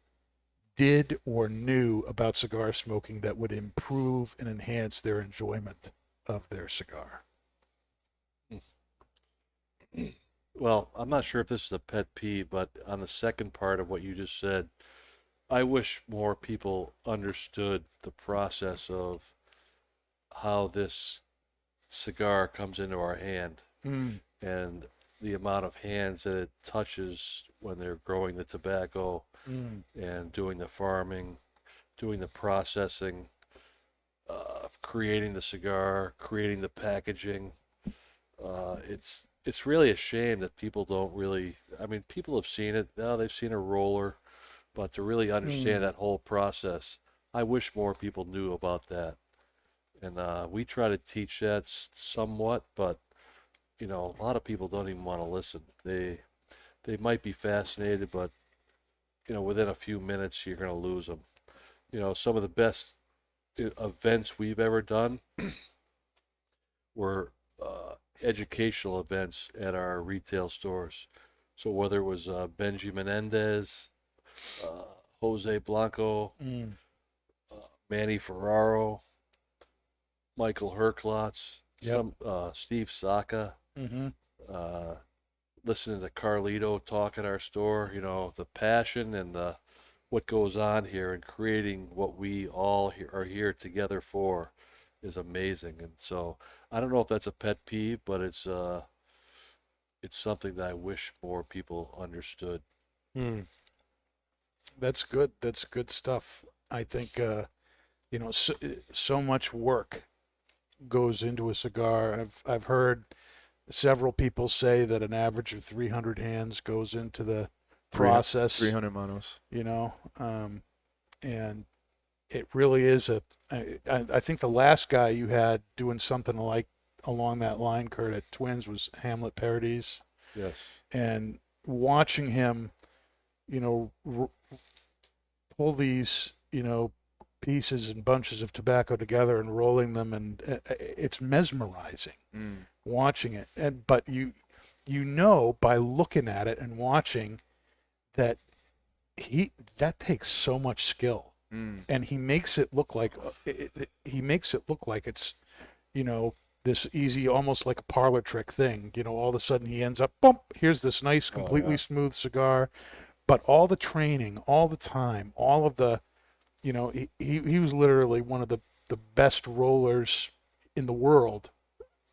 did or knew about cigar smoking that would improve and enhance their enjoyment of their cigar? Well, I'm not sure if this is a pet peeve, but on the second part of what you just said, I wish more people understood the process of how this cigar comes into our hand and the amount of hands that it touches when they're growing the tobacco and doing the farming, doing the processing, creating the cigar, creating the packaging. It's really a shame that people don't really. I mean, people have seen it now; they've seen a roller, but to really understand that whole process, I wish more people knew about that. And we try to teach that somewhat, but a lot of people don't even want to listen. They might be fascinated, but within a few minutes you're going to lose them. Some of the best events we've ever done were educational events at our retail stores. So whether it was Benji Menendez, Jose Blanco, Manny Ferraro, Michael Herklotz, Steve Saka, listening to Carlito talk at our store, the passion and what goes on here and creating what we all are here together for is amazing. And so I don't know if that's a pet peeve, but it's something that I wish more people understood. That's good. That's good stuff. I think, so much work goes into a cigar. I've heard several people say that an average of 300 hands goes into the process. 300 manos. And it really is I think the last guy you had doing something like along that line, Kurt, at Twins was Hamlet Paradis. Yes. And watching him, pull these, pieces and bunches of tobacco together and rolling them, and it's mesmerizing watching it. But you by looking at it and watching that that takes so much skill, and he makes it look like it's, you know, this easy, almost like a parlor trick thing. You know, all of a sudden he ends up, bump, here's this nice, completely smooth cigar. But all the training, all the time, all of the, you know, he was literally one of the best rollers in the world,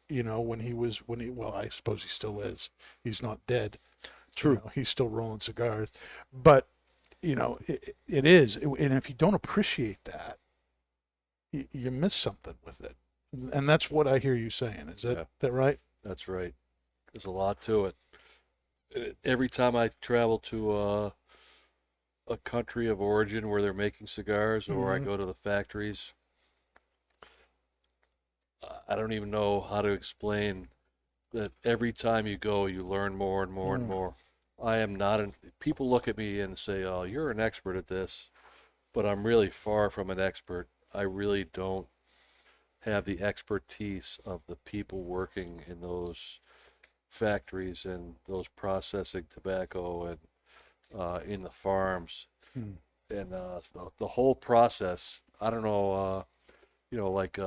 you know, well, I suppose he still is. He's not dead. True. You know, he's still rolling cigars. But, you know, it is. And if you don't appreciate that, you miss something with it. And that's what I hear you saying. Is that right? That's right. There's a lot to it. Every time I travel to a country of origin where they're making cigars, or I go to the factories, I don't even know how to explain that. Every time you go, you learn more and more and more. I am not people look at me and say, "Oh, you're an expert at this," but I'm really far from an expert. I really don't have the expertise of the people working in those factories and those processing tobacco and in the farms and the whole process. I don't know, you know, like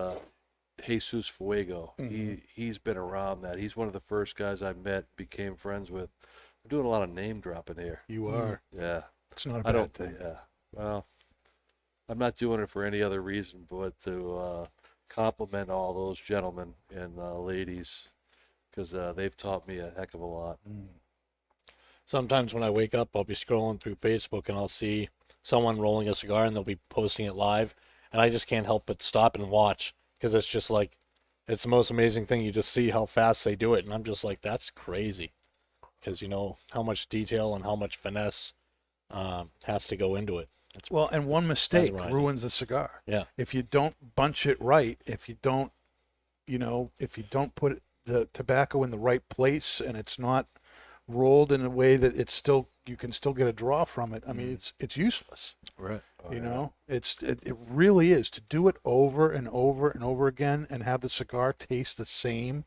Jesus Fuego. He's been around that. He's one of the first guys I met, became friends with. I'm doing a lot of name dropping here. You are. Yeah, It's not a I bad don't. thing. Yeah, well, I'm not doing it for any other reason but to compliment all those gentlemen and ladies, because they've taught me a heck of a lot. Sometimes when I wake up, I'll be scrolling through Facebook and I'll see someone rolling a cigar and they'll be posting it live, and I just can't help but stop and watch, because it's just like, it's the most amazing thing. You just see how fast they do it, and I'm just like, that's crazy, because you know how much detail and how much finesse has to go into it. Well, and one mistake mesmerizing. ruins the cigar. Yeah. If you don't bunch it right, if you don't, you know, if you don't put the tobacco in the right place and it's not rolled in a way that it's still, you can still get a draw from it. I mean, it's useless. Right. You know, it really is, to do it over and over and over again and have the cigar taste the same.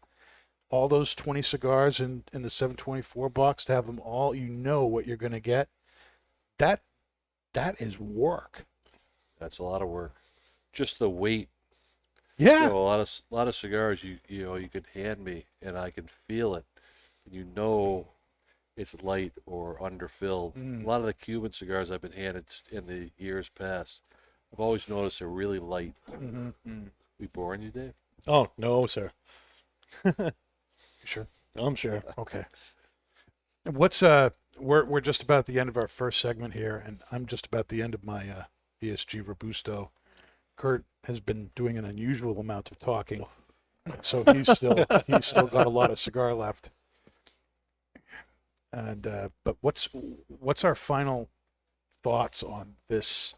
All those 20 cigars in the 724 box, to have them all, you know what you're going to get. That is work. That's a lot of work. Just the weight. Yeah. You know, a lot of cigars you know you could hand me and I can feel it. You know it's light or underfilled. A lot of the Cuban cigars I've been handed in the years past, I've always noticed they're really light. We boring you, Dave? Oh, no, sir. Sure. I'm sure. Okay. What's we're just about at the end of our first segment here, and I'm just about the end of my VSG Robusto. Kurt has been doing an unusual amount of talking, so he's still got a lot of cigar left. And but what's our final thoughts on this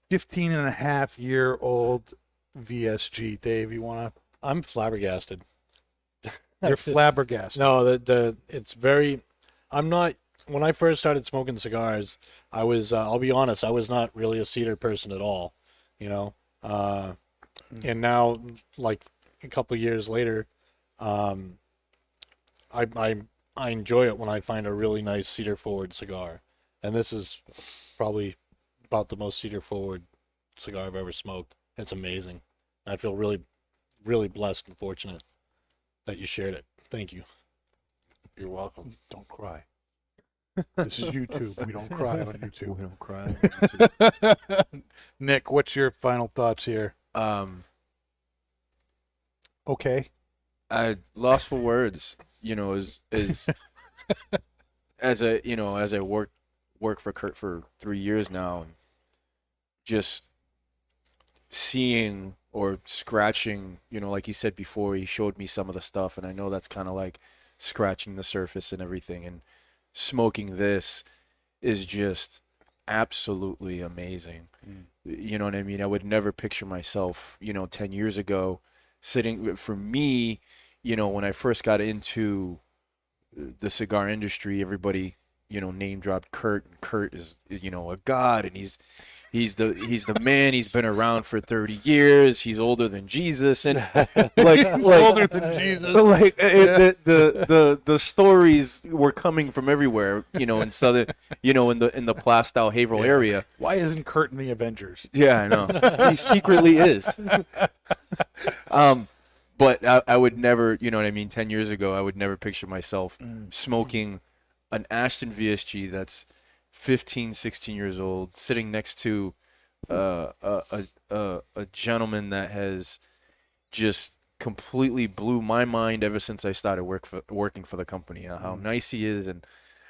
15-and-a-half-year-old VSG? Dave, you want to? I'm flabbergasted. You're flabbergasted. No, it's very. I'm not. When I first started smoking cigars, I was. I'll be honest. I was not really a cedar person at all. You know. And now, like a couple of years later, I enjoy it when I find a really nice cedar forward cigar, and this is probably about the most cedar forward cigar I've ever smoked. It's amazing. I feel really, really blessed and fortunate that you shared it. Thank you. You're welcome. Don't cry. This is YouTube. We don't cry on YouTube. We don't cry. Nick, what's your final thoughts here? Okay. I lost for words. You know, as as I work for Kurt for 3 years now, and just seeing or scratching, you know, like he said before, he showed me some of the stuff, and I know that's kind of like scratching the surface and everything, and smoking this is just absolutely amazing. You know what I mean? I would never picture myself, you know, 10 years ago sitting. For me, you know, when I first got into the cigar industry, everybody, you know, name dropped Kurt, and Kurt is, you know, a god, and he's the man. He's been around for 30 years. He's older than Jesus, and like older than Jesus. Like the stories were coming from everywhere. In southern, in the Plastow Haverhill area. Why isn't Kurt in the Avengers? Yeah, I know. He secretly is. But I would never, you know what I mean? 10 years ago, I would never picture myself smoking an Ashton VSG that's 15, 16 years old, sitting next to a gentleman that has just completely blew my mind ever since I started working for the company. How nice he is and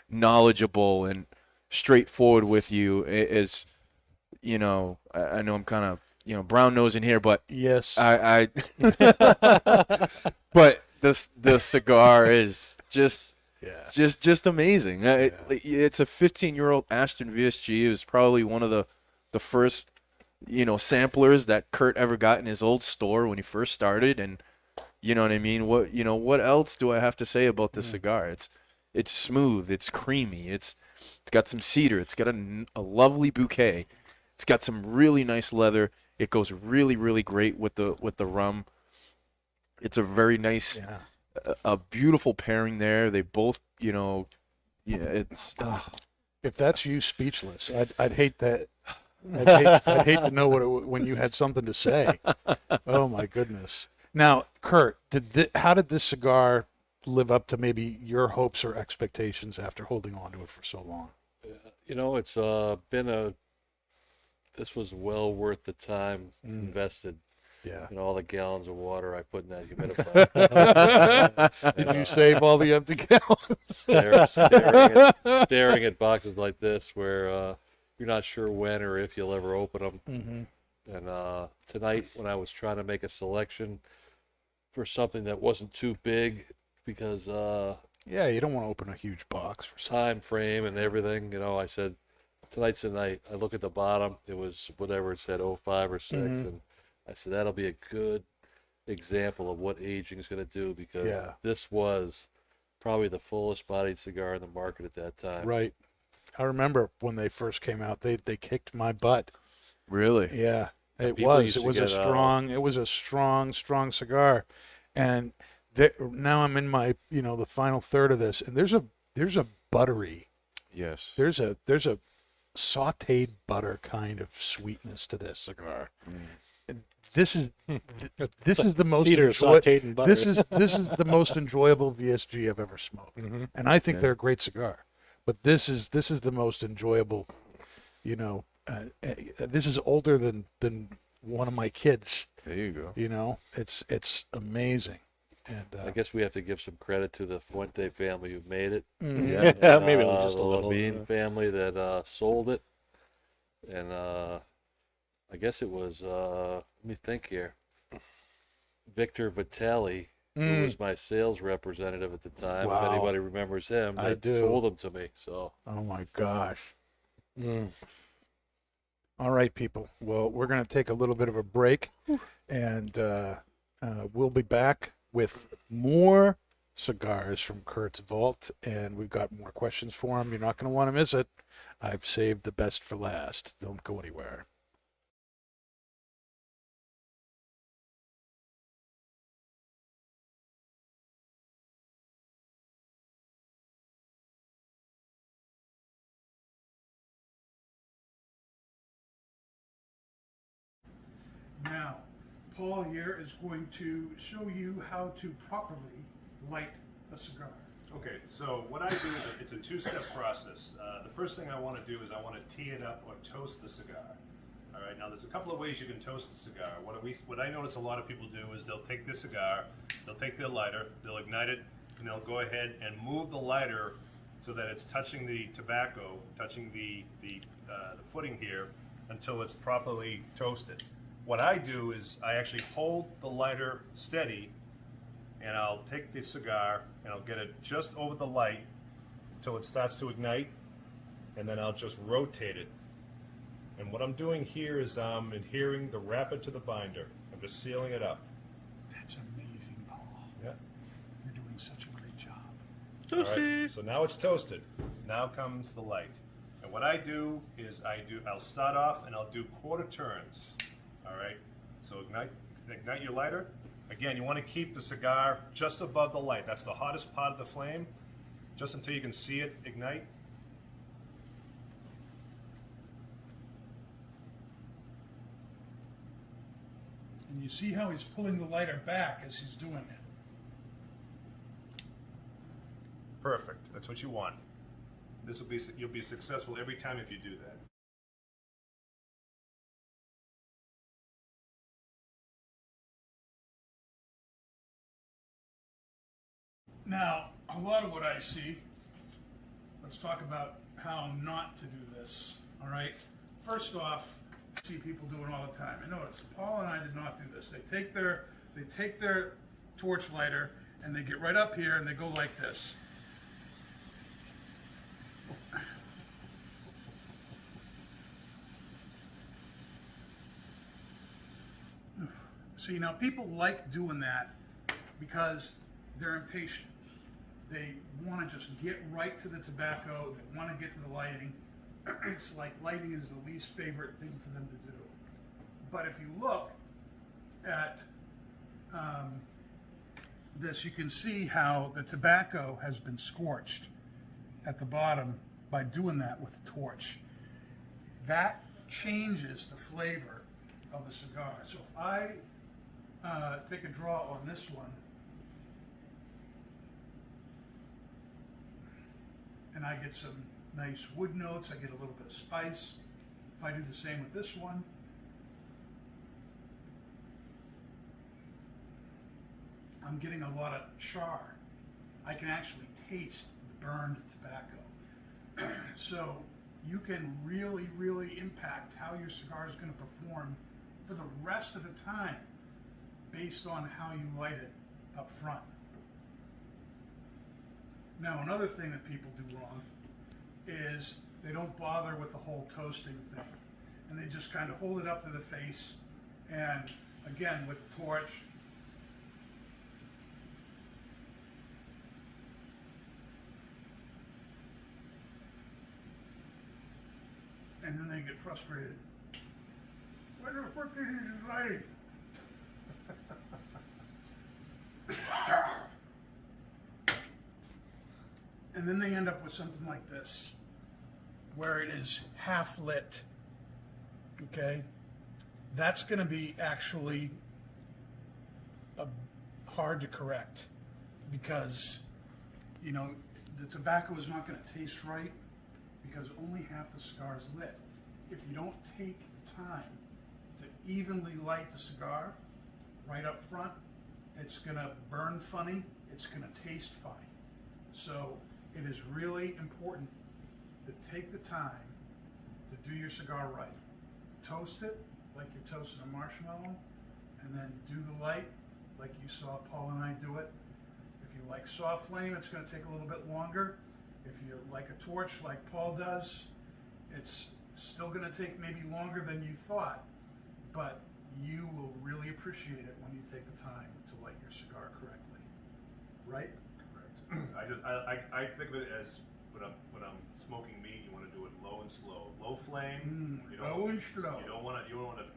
knowledgeable and straightforward with you. Is, I know I'm kind of brown nosing here, but Yes. I but the cigar is just amazing. It's a 15-year-old Ashton VSG. It was probably one of the first samplers that Kurt ever got in his old store when he first started, and you know what I mean. What else do I have to say about this cigar? It's smooth, it's creamy, it's got some cedar, it's got a lovely bouquet, it's got some really nice leather. It goes really, really great with the rum. It's a very nice, a beautiful pairing there. They both, it's. If that's you, speechless. I'd hate that. I'd hate to know when you had something to say. Oh my goodness. Now, Kurt, how did this cigar live up to maybe your hopes or expectations after holding on to it for so long? It's been this was well worth the time invested. Yeah. And all the gallons of water I put in that humidifier. Did you save all the empty gallons? Staring at boxes like this where you're not sure when or if you'll ever open them. Mm-hmm. And tonight, when I was trying to make a selection for something that wasn't too big, because yeah, you don't want to open a huge box for something. Time frame and everything, I said, tonight's the night. I look at the bottom. It was whatever it said, 05 or 6. And I said, that'll be a good example of what aging is going to do, because this was probably the fullest bodied cigar in the market at that time. Right. I remember when they first came out, they kicked my butt. Really? Yeah, it people was. used It to was a strong cigar. And now I'm in my, the final third of this, and there's a buttery. Yes. There's a sautéed butter kind of sweetness to this cigar. And this is the most sautéed in butter. This is the most enjoyable VSG I've ever smoked, and I think they're a great cigar. But this is the most enjoyable. This is older than one of my kids. There you go. It's amazing. And I guess we have to give some credit to the Fuente family who made it. Yeah, maybe just the a little. Levine family that sold it, and I guess it was. Let me think here. Victor Vitale, who was my sales representative at the time. Wow. If anybody remembers him, I that do. sold him to me. So. oh my gosh. All right, people. Well, we're going to take a little bit of a break, and we'll be back with more cigars from Kurt's vault, and we've got more questions for him. You're not going to want to miss it. I've saved the best for last. Don't go anywhere. Now, Paul here is going to show you how to properly light a cigar. Okay, so what I do is it's a two-step process. The first thing I want to do is I want to tee it up or toast the cigar. All right, now there's a couple of ways you can toast the cigar. What I notice a lot of people do is they'll take their cigar, they'll take their lighter, they'll ignite it, and they'll go ahead and move the lighter so that it's touching the tobacco, touching the footing here until it's properly toasted. What I do is I actually hold the lighter steady, and I'll take the cigar and I'll get it just over the light until it starts to ignite, and then I'll just rotate it. And what I'm doing here is I'm adhering the wrapper to the binder. I'm just sealing it up. That's amazing, Paul. Yeah. You're doing such a great job. All right. So now it's toasted. Now comes the light. And what I do is I'll start off and I'll do quarter turns. All right. So ignite your lighter. Again, you want to keep the cigar just above the light. That's the hottest part of the flame, just until you can see it ignite. And you see how he's pulling the lighter back as he's doing it. Perfect. That's what you want. You'll be successful every time if you do that. Now, a lot of what I see, let's talk about how not to do this, all right? First off, I see people do it all the time. I notice Paul and I did not do this. They take their torch lighter and they get right up here and they go like this. See, now people like doing that because they're impatient. They want to just get right to the tobacco. They want to get to the lighting. It's like lighting is the least favorite thing for them to do. But if you look at this, you can see how the tobacco has been scorched at the bottom by doing that with the torch. That changes the flavor of the cigar. So if I take a draw on this one, and I get some nice wood notes, I get a little bit of spice. If I do the same with this one, I'm getting a lot of char. I can actually taste the burned tobacco. So you can really, really impact how your cigar is going to perform for the rest of the time based on how you light it up front. Now, another thing that people do wrong is they don't bother with the whole toasting thing. And they just kind of hold it up to the face. And again, with the torch, and then they get frustrated. What the fuck is he lighting? And then they end up with something like this, where it is half lit. Okay? That's going to be actually hard to correct because, you know, the tobacco is not going to taste right because only half the cigar is lit. If you don't take the time to evenly light the cigar right up front, it's going to burn funny, it's going to taste funny. So it is really important to take the time to do your cigar right. Toast it like you're toasting a marshmallow, and then do the light like you saw Paul and I do it. If you like soft flame, it's going to take a little bit longer. If you like a torch like Paul does, it's still going to take maybe longer than you thought, but you will really appreciate it when you take the time to light your cigar correctly. Right? Correct. I think of it as when I'm smoking meat, you want to do it low and slow. Low flame. Low and slow. You don't want a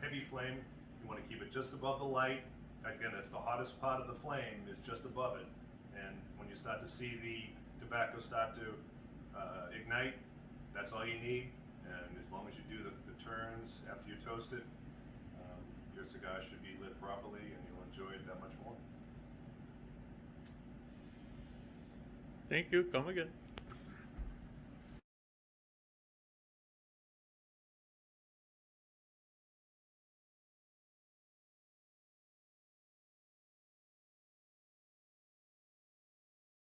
heavy flame. You want to keep it just above the light. Again, that's the hottest part of the flame is just above it. And when you start to see the tobacco start to ignite, that's all you need. And as long as you do the turns after you toast it, your cigar should be lit properly and you'll enjoy it that much more. Thank you. Come again.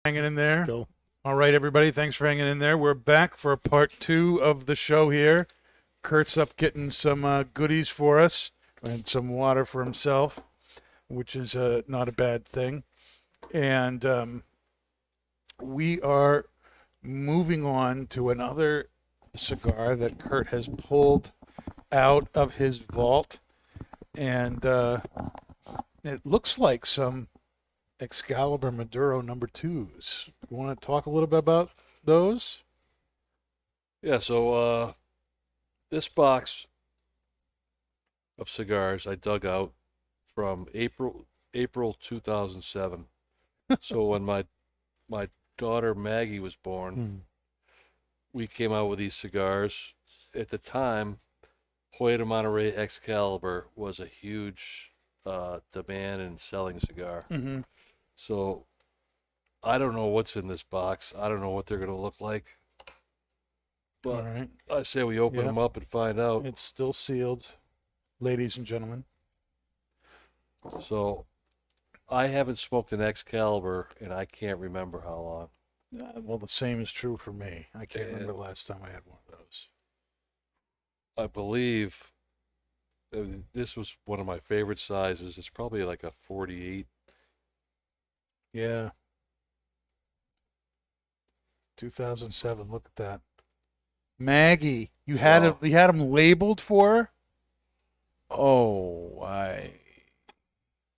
Hanging in there. Cool. All right, everybody. Thanks for hanging in there. We're back for part 2 of the show here. Kurt's up getting some goodies for us and some water for himself, which is not a bad thing. And we are moving on to another cigar that Kurt has pulled out of his vault. And it looks like some Excalibur Maduro number 2s. You want to talk a little bit about those? Yeah, so this box of cigars I dug out from April 2007. So when my daughter Maggie was born, we came out with these cigars. At the time, Hoya de Monterey Excalibur was a huge demand and selling cigar. Mm-hmm. So I don't know what's in this box. I don't know what they're going to look like. All But right. I say we open Yeah. them up and find out. It's still sealed, ladies and gentlemen. So I haven't smoked an Excalibur and I can't remember how long. Well, the same is true for me. I can't Yeah. remember the last time I had one of those. I believe this was one of my favorite sizes. It's probably like a 48. Yeah. 2007. Look at that. Maggie, you had So- you had them labeled for her? Oh,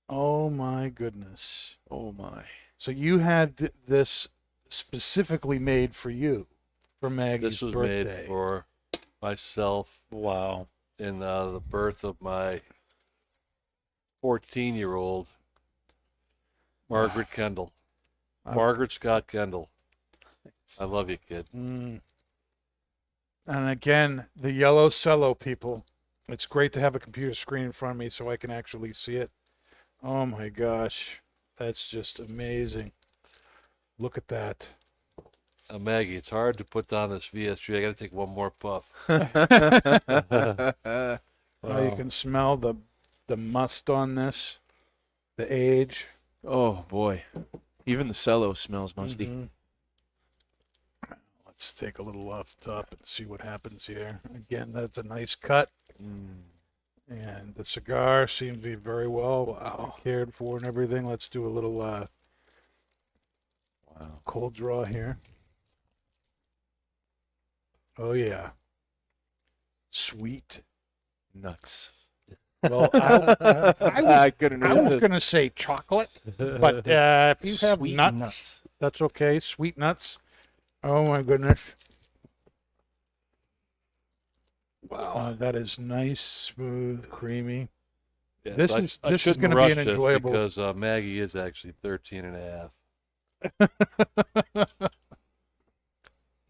Oh my goodness. oh my. So you had this specifically made for you for Maggie's This was birthday. made for myself Wow. in the birth of my 14-year-old, Margaret Kendall. I've- Margaret Scott Kendall. I love you, kid. Mm. And again, the yellow cello people. It's great to have a computer screen in front of me so I can actually see it. Oh my gosh. That's just amazing. Look at that. Maggie, it's hard to put down this VSG. I got to take one more puff. Oh, you can smell the must on this, the age. Oh boy. Even the cello smells musty. Mhm. Let's take a little off top and see what happens here. Again, that's a nice cut. And the cigar seems to be very well cared for and everything. Let's do a little Wow. cold draw here. Oh, yeah. Sweet. Nuts. Well, I couldn't was going to say chocolate, but if you have Sweet nuts, that's okay. Sweet nuts. Oh, my goodness. Wow. That is nice, smooth, creamy. Yeah, This I- is- I this is shouldn't gonna be an rush it enjoyable- because Maggie is actually 13 and a half.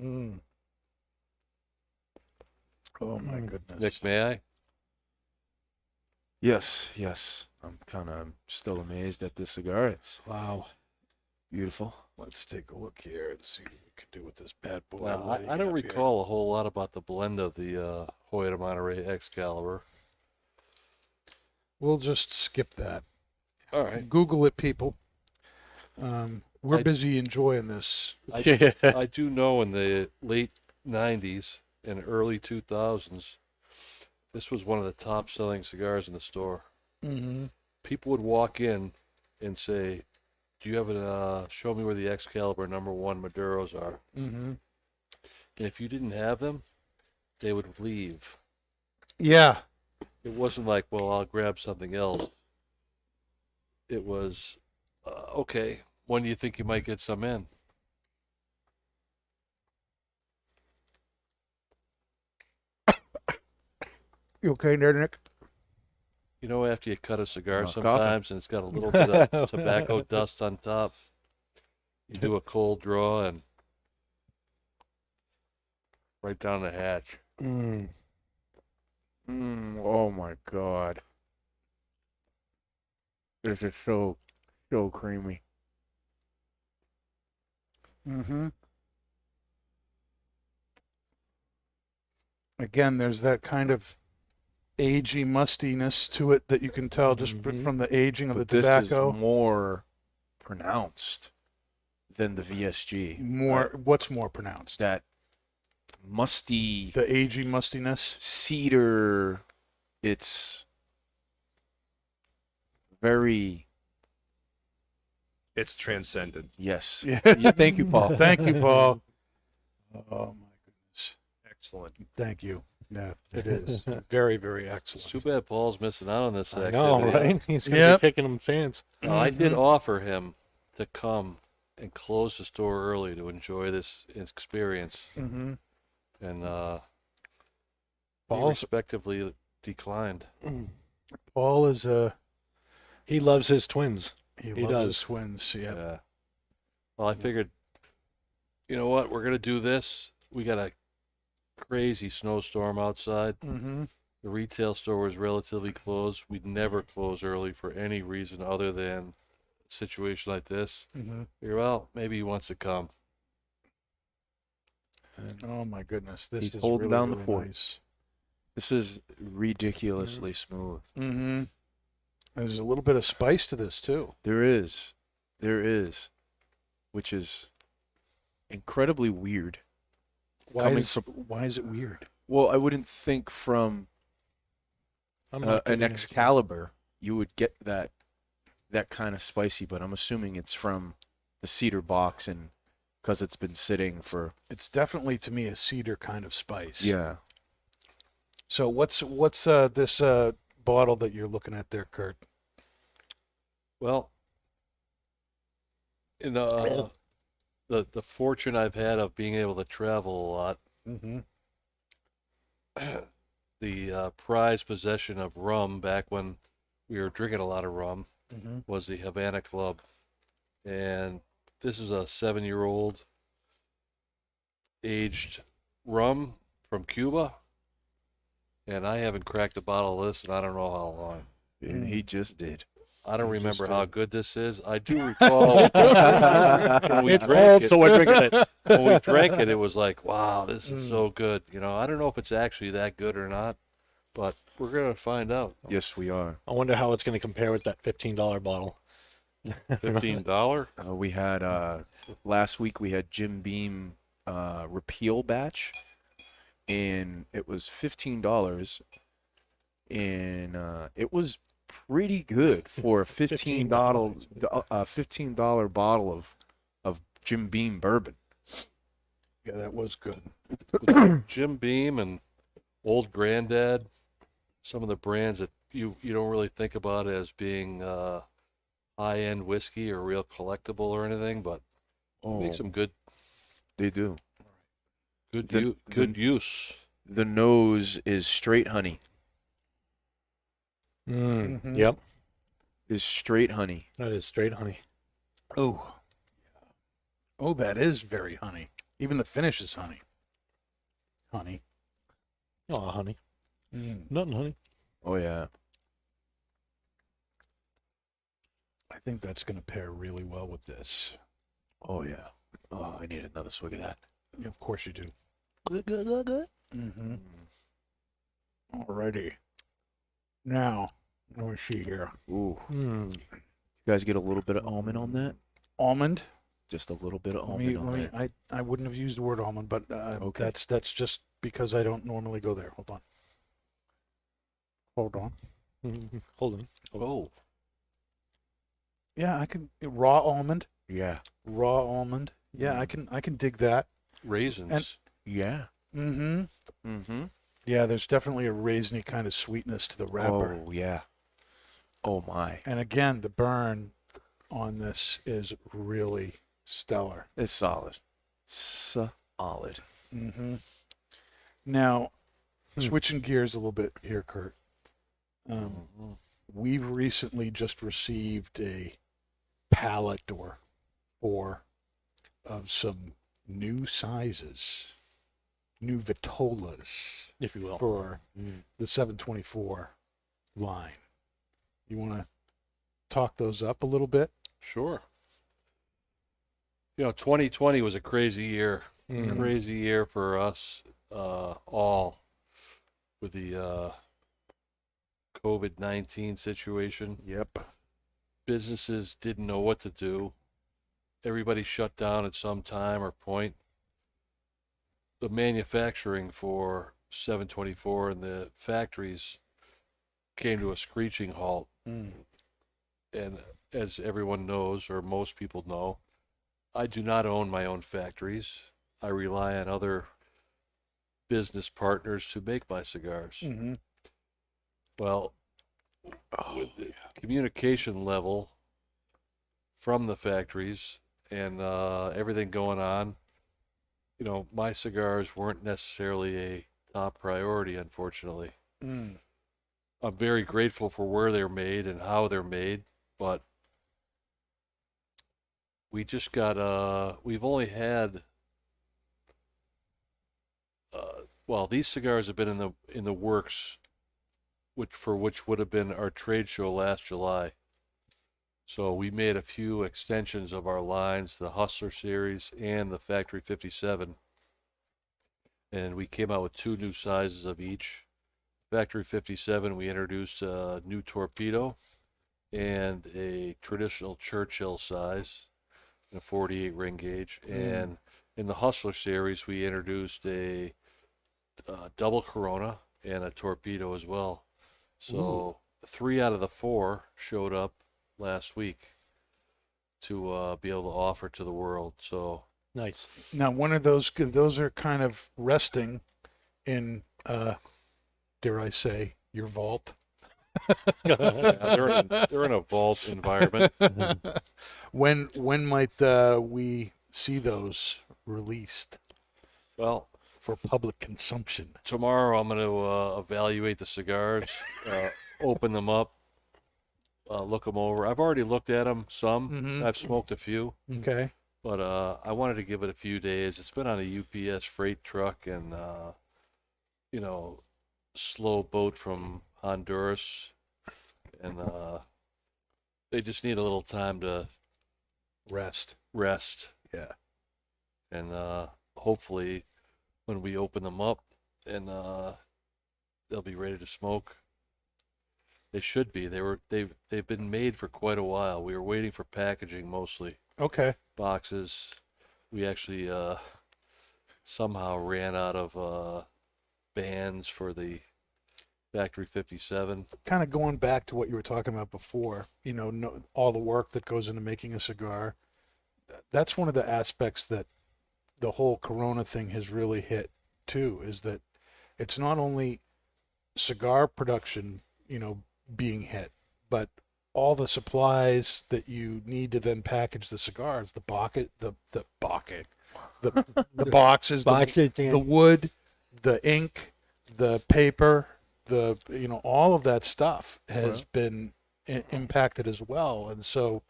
Mm. Oh, my goodness. Nick, may I? Yes. I'm still amazed at this cigar. It's Wow. beautiful. Let's take a look here and see what we can do with this bad boy. Well, Lighting I don't up here. recall a whole lot about the blend of the Hoya de Monterey Excalibur. We'll just skip that. All right. Google it, people. We're I- busy enjoying this. I do know in the late 90s and early 2000s, this was one of the top selling cigars in the store. Mm-hmm. People would walk in and say, do you have show me where the Excalibur #1 Maduros are? Mm-hmm. And if you didn't have them, they would leave. Yeah. It wasn't like, well, I'll grab something else. It was, okay, when do you think you might get some in? You okay there, Nick? You know, after you cut a cigar Coughing. sometimes and it's got a little bit of tobacco dust on top, you do a cold draw and right down the hatch. Oh my god. This is so creamy. Mm-hmm. Again, there's that kind of agey mustiness to it that you can tell just from the aging of But the this tobacco. is more pronounced than the VSG. What's more pronounced? That musty The agey mustiness. cedar. It's very It's transcendent. yes. Yeah. Yeah, thank you, Paul. Thank you, Paul. Oh my goodness. Excellent. Thank you. Yeah, it is very, very It's too excellent. bad Paul's missing out on this I activity. know, right? He's gonna Yep. be kicking him chance. Now, I did offer him to come and close the store early to enjoy this experience. Mm-hmm. and they Paul? respectively declined. Paul is He loves his twins. he He loves does. his twins. Yeah. Yeah. Well, I figured, you know what? We're going to do this. We got a crazy snowstorm outside. Mm-hmm. The retail store was relatively closed. We'd never close early for any reason other than a situation like this. Mm-hmm. Figure, well, maybe he wants to come. Oh my goodness, this He's is holding really, down the really fort. nice. This is ridiculously smooth. Mm-hmm. There's a little bit of spice to this too. There is, which is incredibly weird. Why Coming why is it weird? Well, I wouldn't think from I'm not an getting it. Excalibur you would get that kind of spicy, but I'm assuming it's from the cedar box and because it's been sitting for. It's definitely to me a cedar kind of spice. Yeah. So what's this bottle that you're looking at there, Kurt? Well, in the fortune I've had of being able to travel a lot, Mm-hmm. the prized possession of rum back when we were drinking a lot of rum Mm-hmm. was the Havana Club. And this is a 7-year-old aged rum from Cuba. And I haven't cracked a bottle of this in I don't know how long. And he just did. I don't You remember just how did. good this is. I do recall when we It's drank old, it. so we're drinking it. When we drank it, it was like, wow, this is so good. You know, I don't know if it's actually that good or not, but we're gonna find out. Yes, we are. I wonder how it's going to compare with that $15 bottle. $15. We had last week we had Jim Beam repeal batch, and it was $15, and it was pretty good for a $15 bottle of Jim Beam bourbon. Yeah, that was good. Jim Beam and Old Granddad, some of the brands that you don't really think about as being high-end whiskey or real collectible or anything, but make some good They do. good use. The nose is straight honey. Mhm. Yep, Is straight honey. that is straight honey. Oh. Oh, that is very honey. Even the finish is honey. Honey. Oh, honey. Mm. Nothing, honey. Oh yeah. I think that's going to pair really well with this. Oh yeah. Oh, I need another swig of that. Yeah, of course you do. Good, good, good, good. Mm-hmm. Alrighty. Now, let me see here. Ooh. Mm. You guys get a little bit of almond on that? Almond. Just a little bit of Let me, almond on that. I wouldn't have used the word almond, but Okay. that's just because I don't normally go there. Hold on. Hold on. Hold on. Oh, Yeah, I can raw almond. Yeah. Raw almond. Yeah, I can dig that. raisins. Yeah. Mm-hmm. Mm-hmm. Yeah, there's definitely a raisiny kind of sweetness to the wrapper. Oh yeah. Oh my. And again, the burn on this is really stellar. It's solid. Solid. Mm-hmm. Now, switching gears a little bit here, Kurt. We've recently just received a pallet or four of some new sizes, new Vitolas If you will. for the 724 line. You want to talk those up a little bit? Sure. You know, 2020 was a crazy year. Mm. Crazy year for us all with the COVID-19 situation. Yep. Businesses didn't know what to do. Everybody shut down at some time or point. The manufacturing for 724 and the factories came to a screeching halt. Mm. And as everyone knows, or most people know, I do not own my own factories. I rely on other business partners to make my cigars. Mm-hmm. Well, with the communication level from the factories and everything going on, my cigars weren't necessarily a top priority, unfortunately. Mm. I'm very grateful for where they're made and how they're made, but we've only had well, these cigars have been in the works, which would have been our trade show last July. So we made a few extensions of our lines, the Hustler series and the Factory 57, and we came out with two new sizes of each. Factory 57, we introduced a new torpedo and a traditional Churchill size, a 48 ring gauge. And in the Hustler series, we introduced a double Corona and a torpedo as well. So 3 out of the 4 showed up last week to be able to offer to the world. So Nice. Now, one of those are kind of resting in, dare I say, your vault. yeah, they're in a vault environment. When might we see those released Well, for public consumption? tomorrow I'm going to evaluate the cigars, open them up, look them over. I've already looked at them some. Mhm. I've smoked a few, Okay. but I wanted to give it a few days. It's been on a UPS freight truck and slow boat from Honduras, and they just need a little time to Rest. rest. Yeah. And hopefully, when we open them up, and they'll be ready to smoke. They should be. They've been made for quite a while. We were waiting for packaging mostly, Okay. boxes. We actually somehow ran out of bands for the Factory 57. Kind of going back to what you were talking about before, all the work that goes into making a cigar. That's one of the aspects that the whole Corona thing has really hit too, is that it's not only cigar production, being hit, but all the supplies that you need to then package the cigars, the bucket, the boxes, the wood, the ink, the paper, all of that stuff has been impacted as well. And so,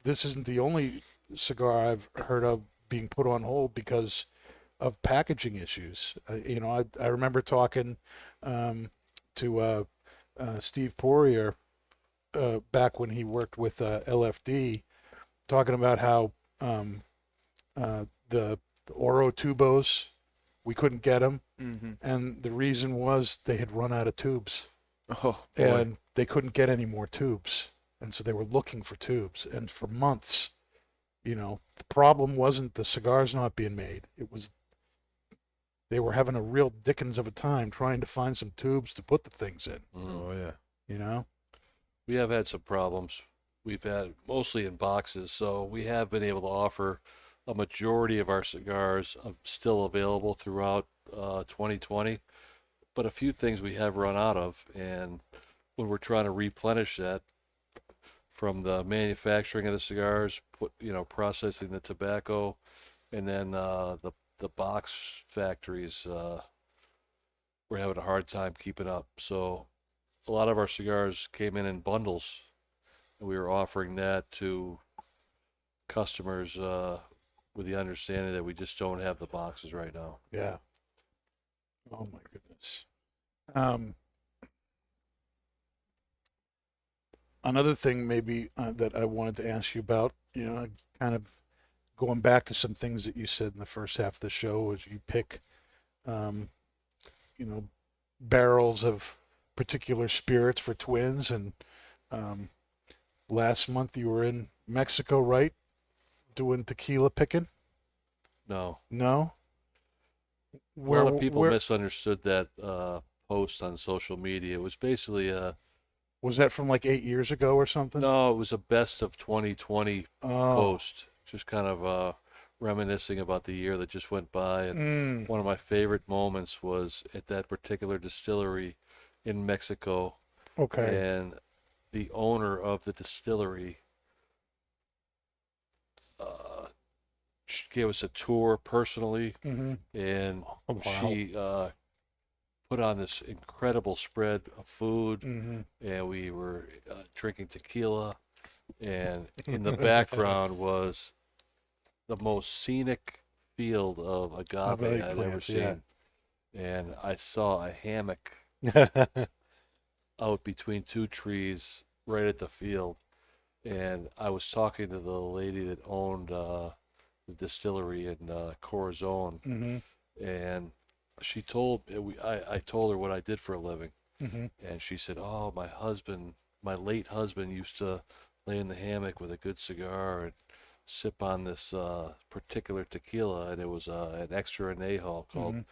this isn't the only cigar I've heard of being put on hold because of packaging issues. I remember talking to Steve Poirier back when he worked with LFD, talking about how the Oro Tubos, we couldn't get them, and the reason was they had run out of tubes, Oh, boy. and they couldn't get any more tubes, and so they were looking for tubes, and for months, the problem wasn't the cigars not being made; it was they were having a real dickens of a time trying to find some tubes to put the things in. Oh, yeah. We have had some problems. We've had mostly in boxes, so we have been able to offer a majority of our cigars still available throughout 2020, but a few things we have run out of, and when we're trying to replenish that from the manufacturing of the cigars, processing the tobacco, and then the box factories, we're having a hard time keeping up. So a lot of our cigars came in bundles, and we were offering that to customers with the understanding that we just don't have the boxes right now. Yeah. Oh my goodness. Another thing maybe that I wanted to ask you about, kind of going back to some things that you said in the first half of the show, was you pick, barrels of particular spirits for twins, and last month you were in Mexico, right? Doing tequila picking? No. No? A lot of people misunderstood that post on social media. It was basically was that from like 8 years ago or something? no, it was a best of 2020 Oh. post, just kind of reminiscing about the year that just went by. And one of my favorite moments was at that particular distillery in Mexico. Okay. And the owner of the distillery She gave us a tour personally, Mm-hmm. and Wow. she put on this incredible spread of food, Mm-hmm. and we were drinking tequila, and in the background was the most scenic field of agave Agave I'd ever plants, yeah. seen. And I saw a hammock out between two trees right at the field. And I was talking to the lady that owned the distillery in Corazon, Mm-hmm. and she told I told her what I did for a living, Mm-hmm. and she said, "Oh, my late husband used to lay in the hammock with a good cigar and sip on this particular tequila, and it was an extra añejo called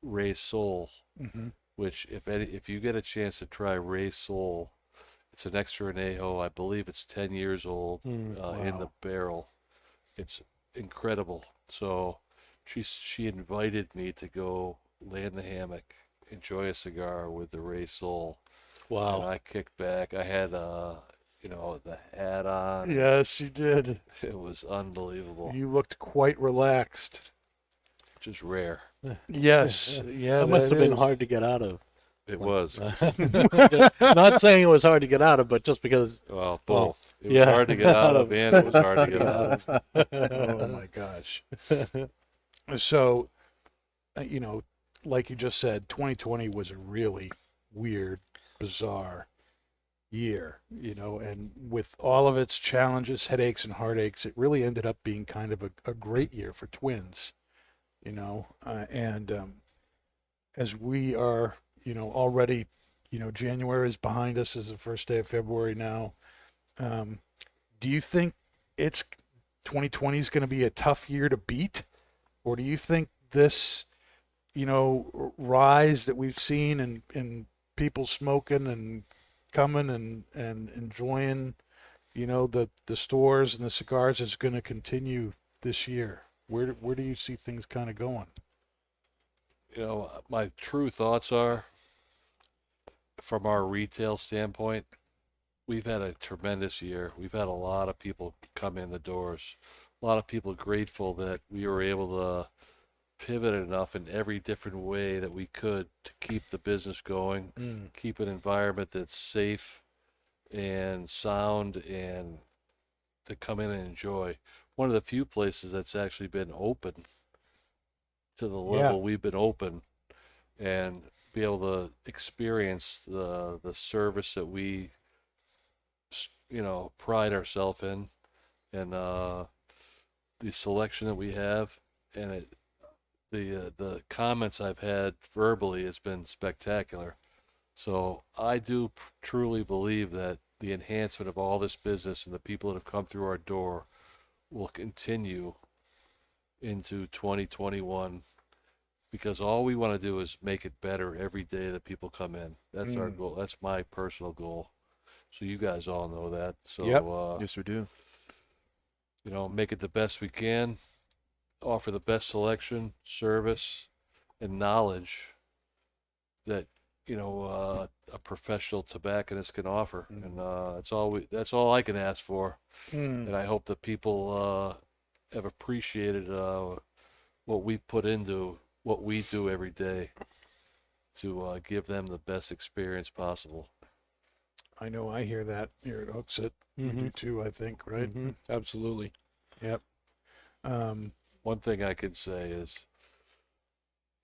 Rey Sol, Mm-hmm. which if you get a chance to try Rey Sol, it's an extra añejo. I believe it's 10 years old in the Wow. barrel. It's incredible. So she invited me to go lay in the hammock, enjoy a cigar with the Rey Sol. And Wow. I kicked back. I had the hat on. Yes, you did. It was unbelievable. You looked quite relaxed. Which is rare. Yes. Yeah, That must have been is. hard to get out of. It was. Not saying it was hard to get out of, but just because. Well, both. It was yeah. hard to get out of, and it was hard to get out of. Oh my gosh. So, like you just said, 2020 was a really weird, bizarre year, and with all of its challenges, headaches, and heartaches, it really ended up being kind of a great year for twins, and as we are, already, January is behind us, is the first day of February now. Do you think it's 2020 is going to be a tough year to beat, or do you think this, rise that we've seen in people smoking and coming and enjoying, the stores and the cigars is going to continue this year? Where do you see things kind of going? My true thoughts are, from our retail standpoint, we've had a tremendous year. We've had a lot of people come in the doors. A lot of people grateful that we were able to pivot enough in every different way that we could to keep the business going, keep an environment that's safe and sound, and to come in and enjoy. One of the few places that's actually been open to the level we've been open, and be able to experience the service that we pride ourselves in, and the selection that we have, and the comments I've had verbally has been spectacular. So I do truly believe that the enhancement of all this business and the people that have come through our door will continue into 2021, because all we want to do is make it better every day that people come in. That's our goal. That's my personal goal. So you guys all know that. So Yep. Yes, we do. make it the best we can, offer the best selection, service, and knowledge that a professional tobacconist can offer, and that's all I can ask for. And I hope that people have appreciated what we put into what we do every day to give them the best experience possible. I know I hear that here at Hooksett. You do too, I think, right? Absolutely. Yep. One thing I could say is,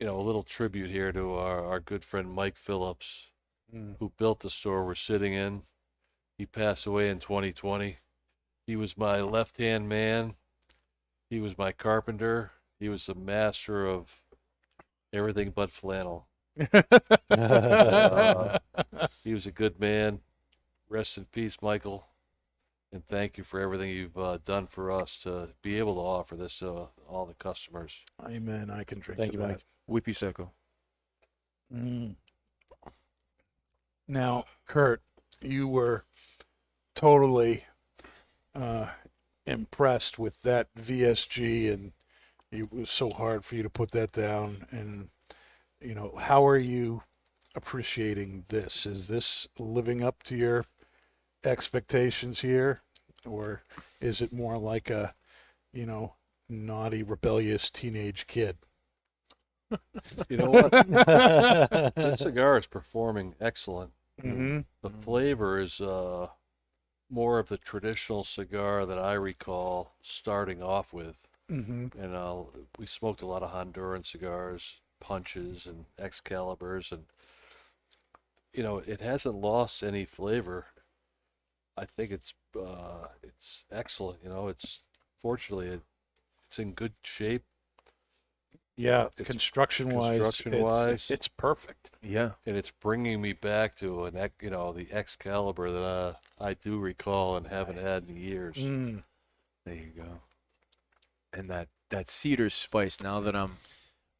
a little tribute here to our good friend Mike Phillips, who built the store we're sitting in. He passed away in 2020. He was my left-hand man. He was my carpenter. He was the master of everything but flannel. He was a good man. Rest in peace, Michael. And thank you for everything you've done for us to be able to offer this to all the customers. Amen. I can drink Thank to you, that. Mike. Whippy Seco. Now, Kurt, you were totally impressed with that VSG, and it was so hard for you to put that down. And, how are you appreciating this? Is this living up to your expectations here? Or is it more like a, naughty, rebellious teenage kid. You know what? This cigar is performing excellent. Mm-hmm. The flavor is more of the traditional cigar that I recall starting off with. Mm-hmm. And we smoked a lot of Honduran cigars, punches, and Excaliburs, and it hasn't lost any flavor. I think it's excellent. It's fortunately it's in good shape. Yeah, It's construction-wise, it's perfect. Yeah. And it's bringing me back to the Excalibur that I do recall and haven't had in years. Mm. There you go. And that cedar spice, now that I'm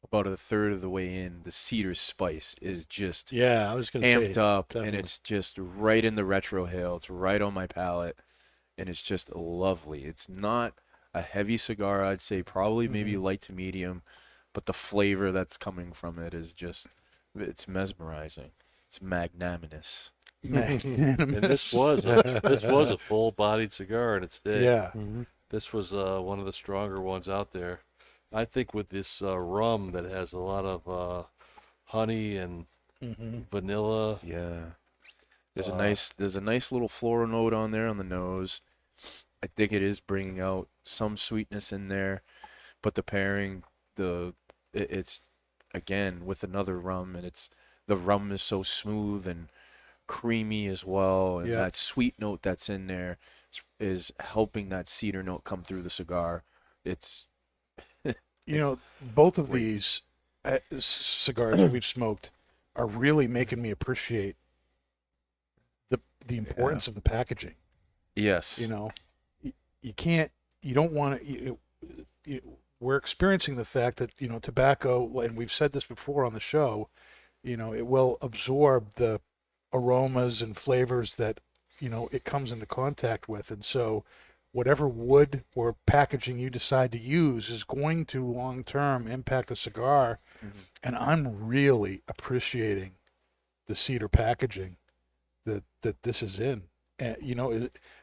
about a third of the way in, the cedar spice is just Yeah, I was going to say. amped up, and definitely. it's just right in the retrohale. It's right on my palate, and it's just lovely. It's not a heavy cigar, I'd say, probably maybe light to medium, but the flavor that's coming from it is just, it's mesmerizing. It's magnanimous. And this was a full-bodied cigar in its day. Yeah. Mhm. This was one of the stronger ones out there. I think with this rum that has a lot of honey and vanilla. Yeah. There's a nice little floral note on there on the nose. I think it is bringing out some sweetness in there, but the pairing, it's again with another rum, and the rum is so smooth and creamy as well, and Yeah. that sweet note that's in there is helping that cedar note come through the cigar. It's Both of great. these cigars that we've smoked are really making me appreciate the importance of the packaging. yes, You can't, you don't want to. We're experiencing the fact that tobacco, and we've said this before on the show, it will absorb the aromas and flavors that it comes into contact with, and so whatever wood or packaging you decide to use is going to long term impact the cigar. And I'm really appreciating the cedar packaging that this is in.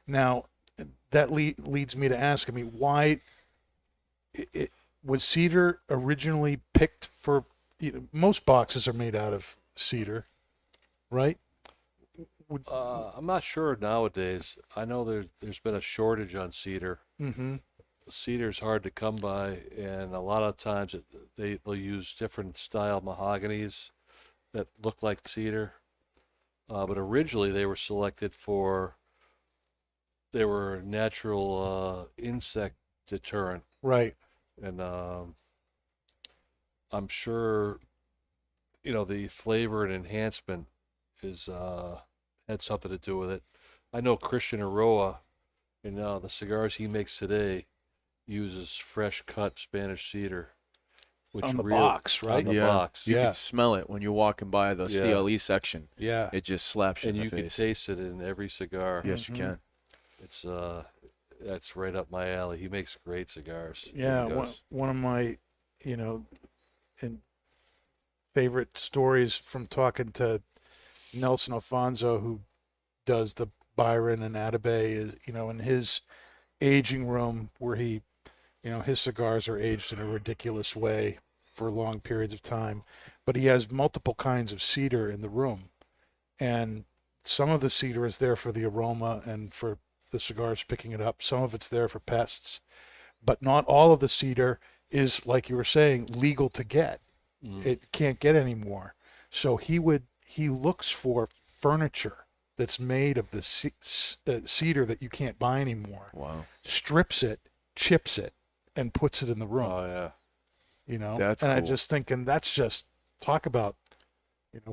Now that leads me to ask, why was cedar originally picked for? Most boxes are made out of cedar, right? I'm not sure nowadays. I know there's been a shortage on cedar. Mm-hmm. Cedar's hard to come by, and a lot of times they'll use different style mahoganies that look like cedar. But originally they were selected they were natural insect deterrent, Right. and I'm sure the flavor and enhancement is had something to do with it. I know Christian Aroa, in the cigars he makes today, uses fresh cut Spanish cedar, which On the really- box, right? On the Yeah. box, You Yeah. can smell it when you're walking by the Yeah. CLE section. Yeah. It just slaps you and in you the can face. taste it in every cigar. Yes, you can. It's that's right up my alley. He makes great cigars. Yeah, He one, does. one of my, and favorite stories from talking to Nelson Alfonso, who does the Byron and Atabey, is, in his aging room where he, his cigars are aged in a ridiculous way for long periods of time, but he has multiple kinds of cedar in the room, and some of the cedar is there for the aroma and for the cigars picking it up. Some of it's there for pests, but not all of the cedar is, like you were saying, legal to get. It can't get any more. So he looks for furniture that's made of the cedar that you can't buy anymore, Wow. strips it, chips it, and puts it in the room. Oh yeah. That's and I cool. just thinking, that's just talk about,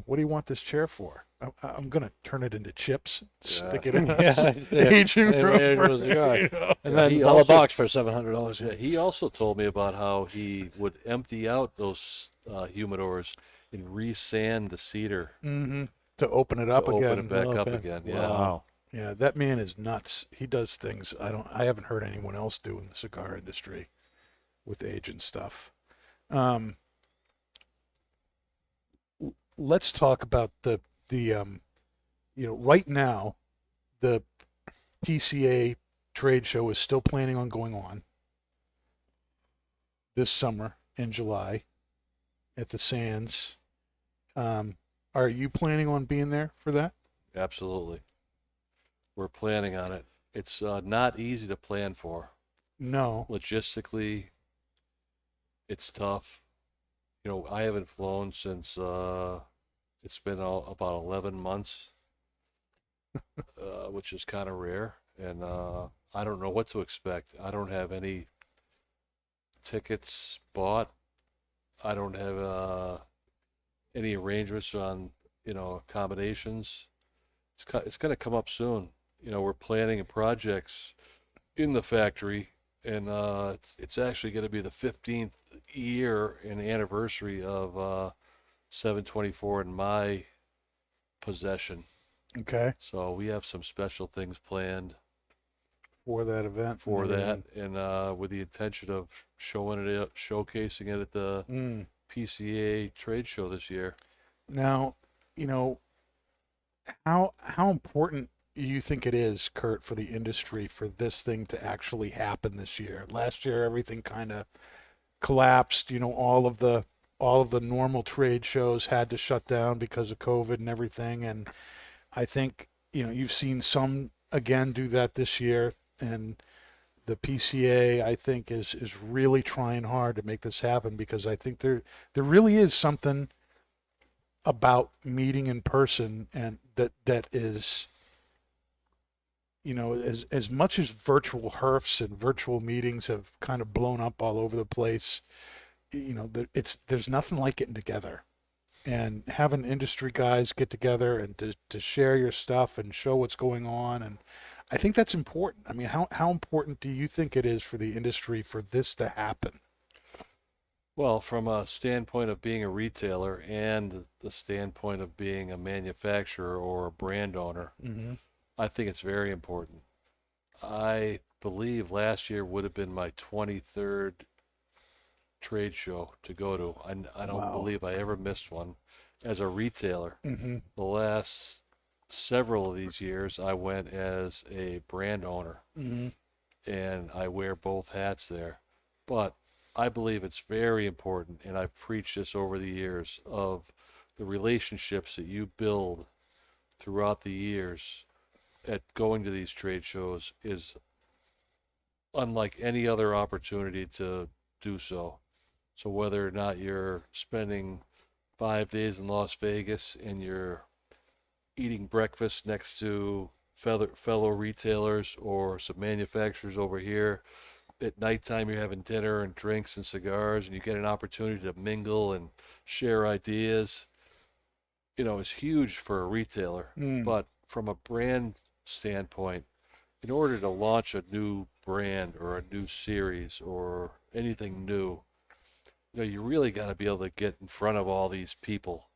what do you want this chair for? I'm gonna turn it into chips, stick it in the aging Yeah, room. right for- into a cigar. And then he sell a also- box for $700. Yeah, he also told me about how he would empty out those humidors and resand the cedar Mhm. To open it up to again. open it back up Okay. again. Yeah. Wow. Yeah, that man is nuts. He does things I haven't heard anyone else do in the cigar industry with age and stuff. Let's talk about the right now the PCA trade show is still planning on going on. this summer in July at the Sands. Are you planning on being there for that? Absolutely. We're planning on it. It's not easy to plan for. No. Logistically, it's tough. I haven't flown since it's been about 11 months, which is kind of rare. And I don't know what to expect. I don't have any tickets bought. I don't have any arrangements on, accommodations. It's going to come up soon. We're planning projects in the factory, and it's actually going to be the 15th year and anniversary of 724 in my possession. Okay. So we have some special things planned For that event. for that, and with the intention of showcasing it at the PCA trade show this year. Now, how important do you think it is, Kurt, for the industry for this thing to actually happen this year? Last year, everything kind of collapsed. All of the normal trade shows had to shut down because of COVID and everything. And I think you've seen some again do that this year, and the PCA I think is really trying hard to make this happen, because I think there really is something about meeting in person, and that is, as much as virtual herfs and virtual meetings have kind of blown up all over the place, there's nothing like getting together and having industry guys get together and to share your stuff and show what's going on. And I think that's important. I mean, how important do you think it is for the industry for this to happen? Well, from a standpoint of being a retailer and the standpoint of being a manufacturer or a brand owner, I think it's very important. I believe last year would have been my 23rd trade show to go to. I don't believe I ever missed one as a retailer. The last several of these years, I went as a brand owner, and I wear both hats there. But I believe it's very important, and I've preached this over the years, of the relationships that you build throughout the years at going to these trade shows is unlike any other opportunity to do so. So whether or not you're spending 5 days in Las Vegas and you're eating breakfast next to fellow retailers or some manufacturers over here, at nighttime you're having dinner and drinks and cigars, and you get an opportunity to mingle and share ideas, it's huge for a retailer. But from a brand standpoint, in order to launch a new brand or a new series or anything new, you really got to be able to get in front of all these people.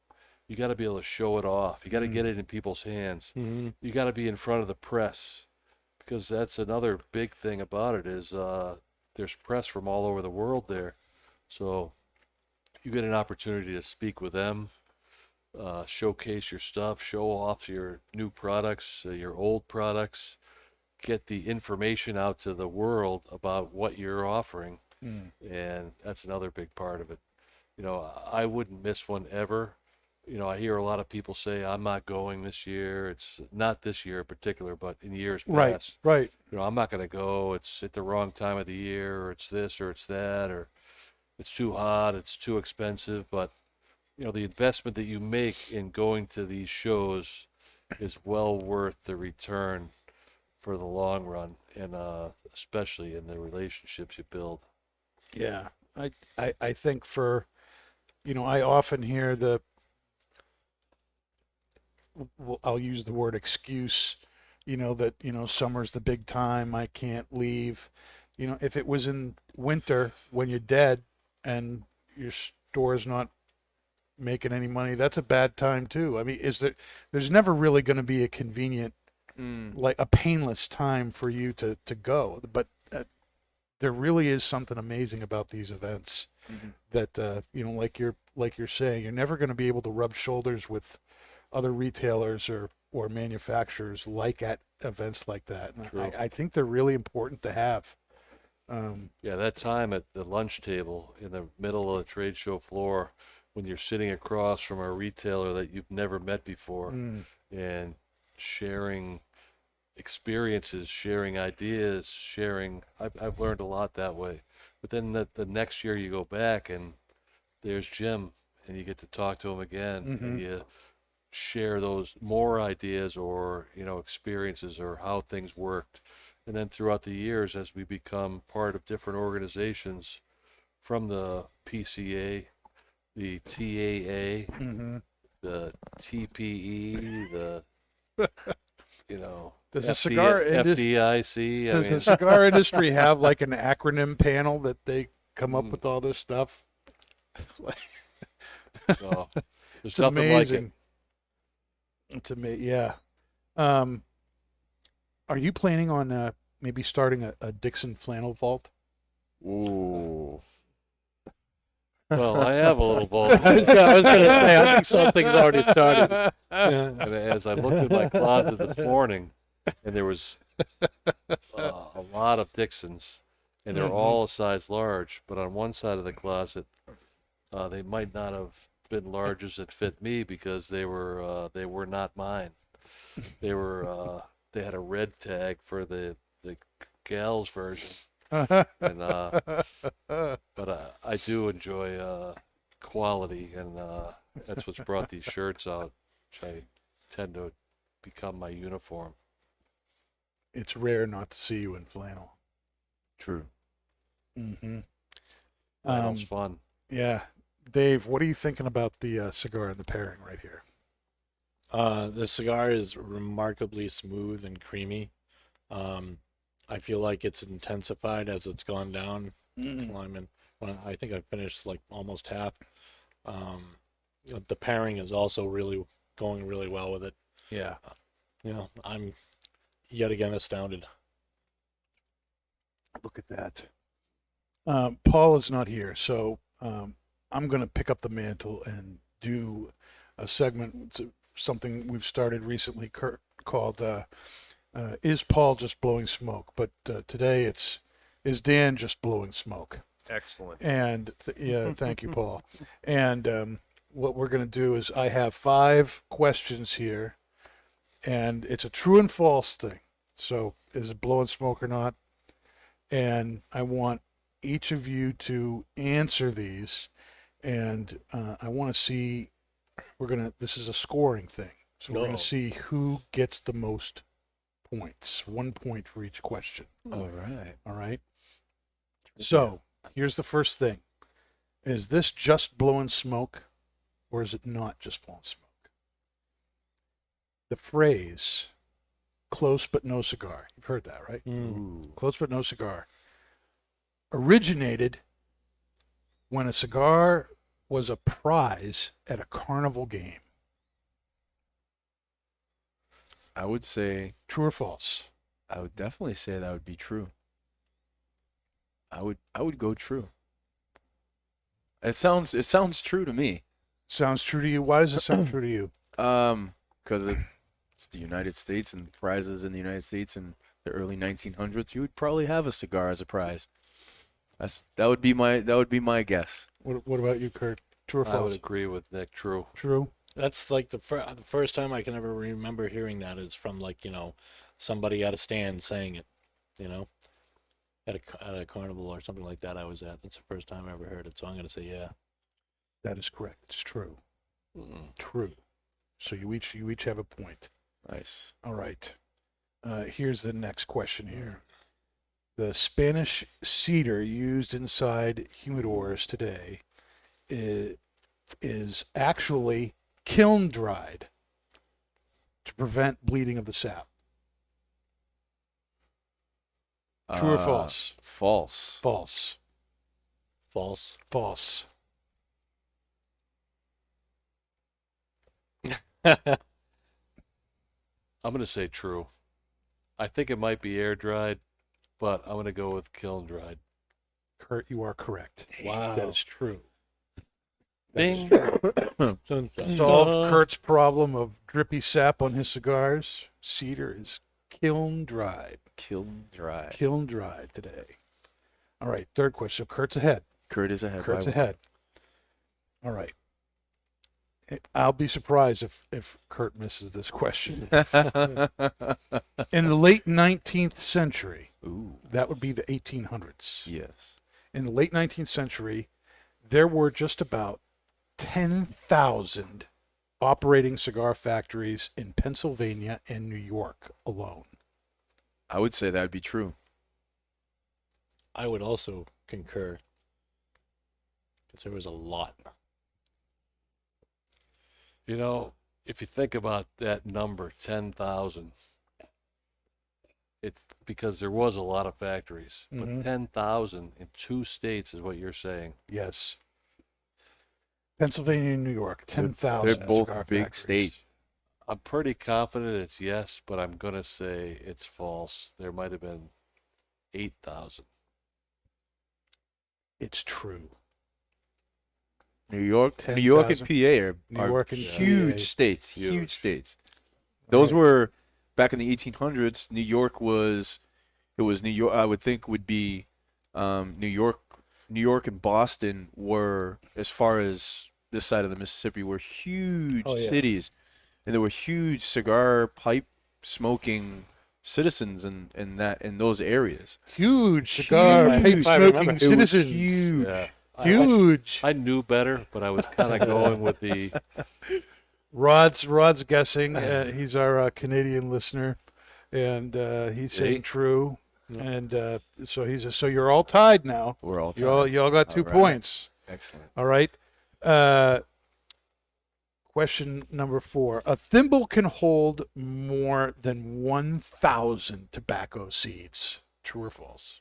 You got to be able to show it off. You got to get it in people's hands. You got to be in front of the press, because that's another big thing about it is there's press from all over the world there. So you get an opportunity to speak with them, showcase your stuff, show off your new products, your old products, get the information out to the world about what you're offering. And that's another big part of it. I wouldn't miss one ever. I hear a lot of people say, I'm not going this year. It's not this year in particular, but in years past. Right. I'm not going to go. It's at the wrong time of the year, or it's this, or it's that, or it's too hot, it's too expensive. But, the investment that you make in going to these shows is well worth the return for the long run, and especially in the relationships you build. Yeah. I think for, I often hear I'll use the word excuse, that, summer's the big time, I can't leave. If it was in winter when you're dead and your store's not making any money, that's a bad time too. I mean, there's never really going to be a convenient, like a painless time for you to go. But there really is something amazing about these events that, like you're saying, you're never going to be able to rub shoulders with other retailers or manufacturers like at events like that. And I think they're really important to have. Yeah, that time at the lunch table in the middle of the trade show floor when you're sitting across from a retailer that you've never met before and sharing experiences, sharing ideas, sharing. I've learned a lot that way. But then the next year you go back and there's Jim and you get to talk to him again and you share those more ideas or, experiences or how things worked. And then throughout the years, as we become part of different organizations from the PCA, the TAA, the TPE, the, Does the cigar industry FDIC. does the cigar industry have like an acronym panel that they come up with all this stuff? So, there's It's nothing like it. amazing. It's amazing. Yeah. Are you planning on maybe starting a Dixon flannel vault? Ooh. Well, I have a little vault. I was going to say, I think something's already started. Yeah. And as I looked in my closet this morning, and there was a lot of Dixons, and they're all a size large, but on one side of the closet, they might not have been large as it fit me because they were not mine. They had a red tag for the gals version. And but I do enjoy quality, and that's what's brought these shirts out, which I tend to become my uniform. It's rare not to see you in flannel. True. Mm-hmm. Flannel's fun. Yeah. Dave, what are you thinking about the cigar and the pairing right here? The cigar is remarkably smooth and creamy. I feel like it's intensified as it's gone down. Climbing. I think I finished like almost half. The pairing is also really going really well with it. Yeah. I'm yet again astounded. Look at that. Paul is not here, so I'm going to pick up the mantle and do a segment, something we've started recently, Kurt, called Is Paul Just Blowing Smoke? But today it's Is Dan Just Blowing Smoke? Excellent. And yeah, thank you, Paul. And what we're going to do is I have 5 questions here, and it's a true and false thing. So is it blowing smoke or not? And I want each of you to answer these, and I want to see, this is a scoring thing. So we're going to see who gets the most points. 1 point for each question. All right. All right. So here's the first thing. Is this just blowing smoke, or is it not just blowing smoke? The phrase close but no cigar. You've heard that, right? Close but no cigar originated when a cigar was a prize at a carnival game. I would say, True or false? I would definitely say that would be true. I would go true. It sounds true to me. Sounds true to you. Why does it sound true to you? Because it's the United States and prizes in the United States in the early 1900s. You would probably have a cigar as a prize. That would be my guess. What about you, Kurt? True or I would false? agree with Nick. True. True. That's like the first time I can ever remember hearing that is from somebody at a stand saying it, at a carnival or something like that I was at. That's the first time I ever heard it. So I'm going to say yeah. That is correct. It's true. True. So you each have a point. Nice. All right. Here's the next question here. The Spanish cedar used inside humidors today is actually kiln dried to prevent bleeding of the sap. True or false? False. False. False. False. I'm going to say true. I think it might be air dried, but I'm going to go with kiln dried. Kurt, you are correct. Wow. That is true. Bing. Solve Kurt's problem of drippy sap on his cigars. Cedar is kiln dried. Kiln dry. Kiln dried today. All right, third question. So Kurt's ahead. Kurt is ahead. Kurt's by ahead. All right. I'll be surprised if Kurt misses this question. one. In the late 19th century, Ooh. that would be the 1800s. Yes. In the late 19th century, there were just about 10,000 operating cigar factories in Pennsylvania and New York alone. I would say that would be true. I would also concur. Because there was a lot. You know, if you think about that number, 10,000, it's because there was a lot of factories. Mhm. But 10,000 in 2 states is what you're saying. Yes. Pennsylvania and New York, 10,000. They're both cigar big factories. states. I'm pretty confident it's yes, but I'm going to say it's false. There might have been 8,000. It's true. New York, 10,000. New York and PA are, New are York and huge PA. states. Huge. Huge states. Those Right. were back in the 1800s. New York was, it was New York. I would think would be New York. New York and Boston were, as far as this side of the Mississippi, were huge Oh, yeah. cities, and there were huge cigar pipe smoking citizens in those areas. Huge cigar Huge. pipe If I remember. smoking It was citizens. Huge. Yeah. Huge. I knew better, but I was kind of going with the Rod's guessing. He's our Canadian listener, and he's saying See? true. And so you're all tied now. We're all You all got 2 All right. points. excellent. All right. Question number 4. A thimble can hold more than 1,000 tobacco seeds. True or false?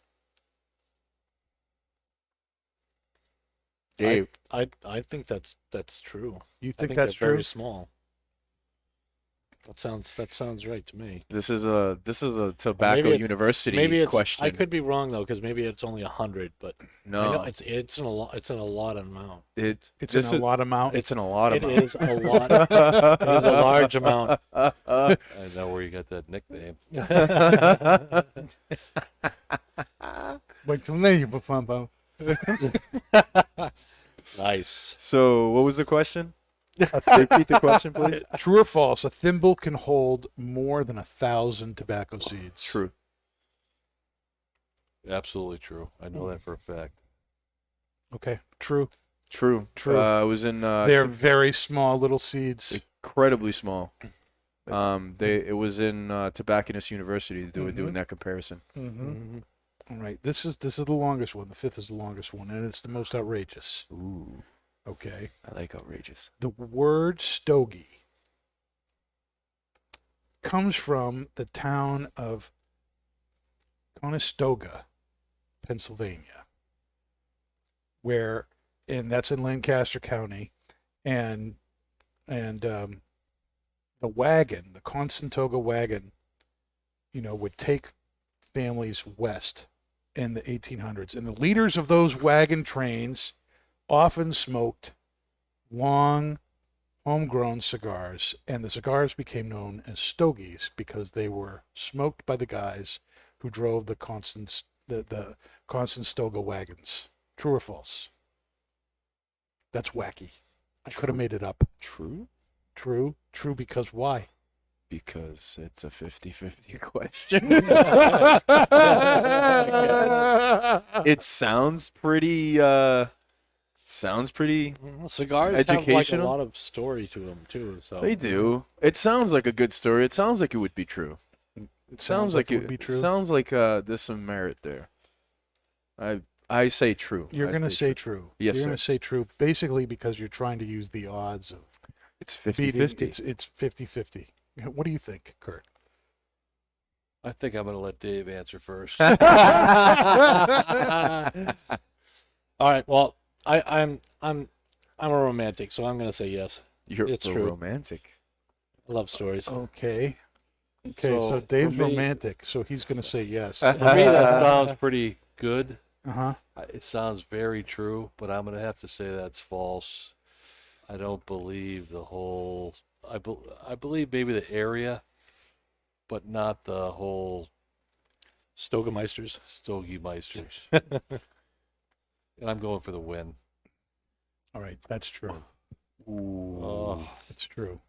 Dave, I think that's true. You I think think that's they're true? very small. That sounds right to me. this is a tobacco it's- university Maybe it's question. I could be wrong though, because maybe it's only 100, but I no, know it's in a lot. It's in a lot amount. It's this in a is- lot amount. It's in a lot It of is a lot. It is a large amount. I know where you got that nickname. Wait till later, Bufambo. Nice. So, what was the question? Repeat the question, please. True or false? A thimble can hold more than 1,000 tobacco seeds. True. Absolutely true. I know that for a fact. Okay. True. True. True. It was in They're very small little seeds. incredibly small. It was in Tobacconist University. They were Mm-hmm. doing that comparison. Mm-hmm. All right. This is the longest one. The 5th is the longest one, and it's the most outrageous. Ooh, Okay. I like outrageous. The word stogie comes from the town of Conestoga, Pennsylvania, and that's in Lancaster County, and the wagon, the Conestoga wagon, would take families west in the 1800s, and the leaders of those wagon trains often smoked long homegrown cigars, and the cigars became known as stogies because they were smoked by the guys who drove the Conestoga wagons. True or false? That's wacky. I could have made it up. True? True because why? Because it's a 50-50 question. It sounds pretty Well, cigars have like a Educational? lot of story to them too. So they do. It sounds like a good story. It sounds like it would be true. It sounds like it would be true. Sounds like there's some merit there. I say true. You're I going to say true. Yes, You're going sir. to say true basically because you're trying to use the odds of It's beating. 50-50. It's 50-50. What do you think, Kurt? I think I'm going to let Dave answer first. All right. Well, I'm a romantic, so I'm gonna say yes. You're It's a true. romantic. I love stories. Okay. Okay, So, so Dave's for me- romantic, so he's going to say yes. For me, that sounds pretty good. Uh-huh. It sounds very true, but I'm going to have to say that's false. I don't believe the whole. I believe maybe the area, but not the whole Stogemeisters. Stogie Meisters. And I'm going for the win. All right, that's true. Oh, It's true.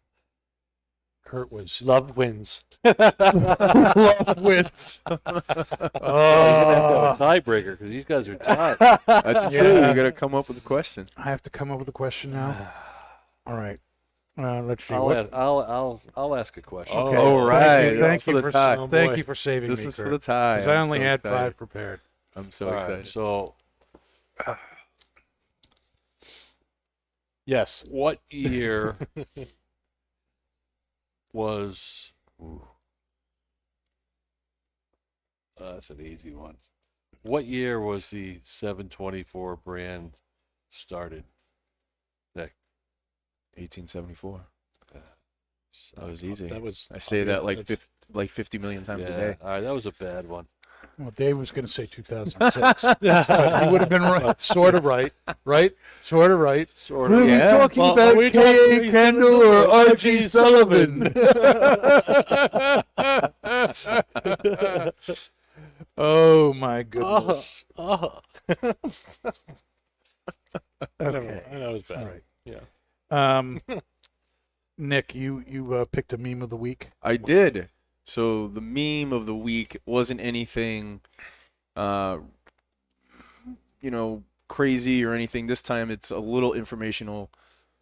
Kurt was Love wins. love wins. you're gonna have to have a tiebreaker because these guys are tied. That's true. Yeah. You got to come up with a question. I have to come up with a question now. All right. Let's see. I'll ask a question. Oh, Okay. all right. Thank For you the for tie. Oh, thank boy. you for saving This me. is Kurt, for the tie. 'cause I I'm only so had excited. 5 prepared. I'm so All right, excited. so Yes. what year was? That's an easy one. What year was the 724 brand started? Nick. 1874. So- That was easy. That was. I say that like that's- 50 million times a Yeah. day. All right, that was a bad one. Well, Dave was going to say 2006. He would have been right, sort of right, sort of right. Sort of. Yeah. talking Well, about are we K.A. talking- Kendall or R.G. Sullivan? Oh my goodness. Oh. Okay. I know it's bad. All right. Yeah. Nick, you picked a meme of the week. I did. So the meme of the week wasn't anything, crazy or anything. This time it's a little informational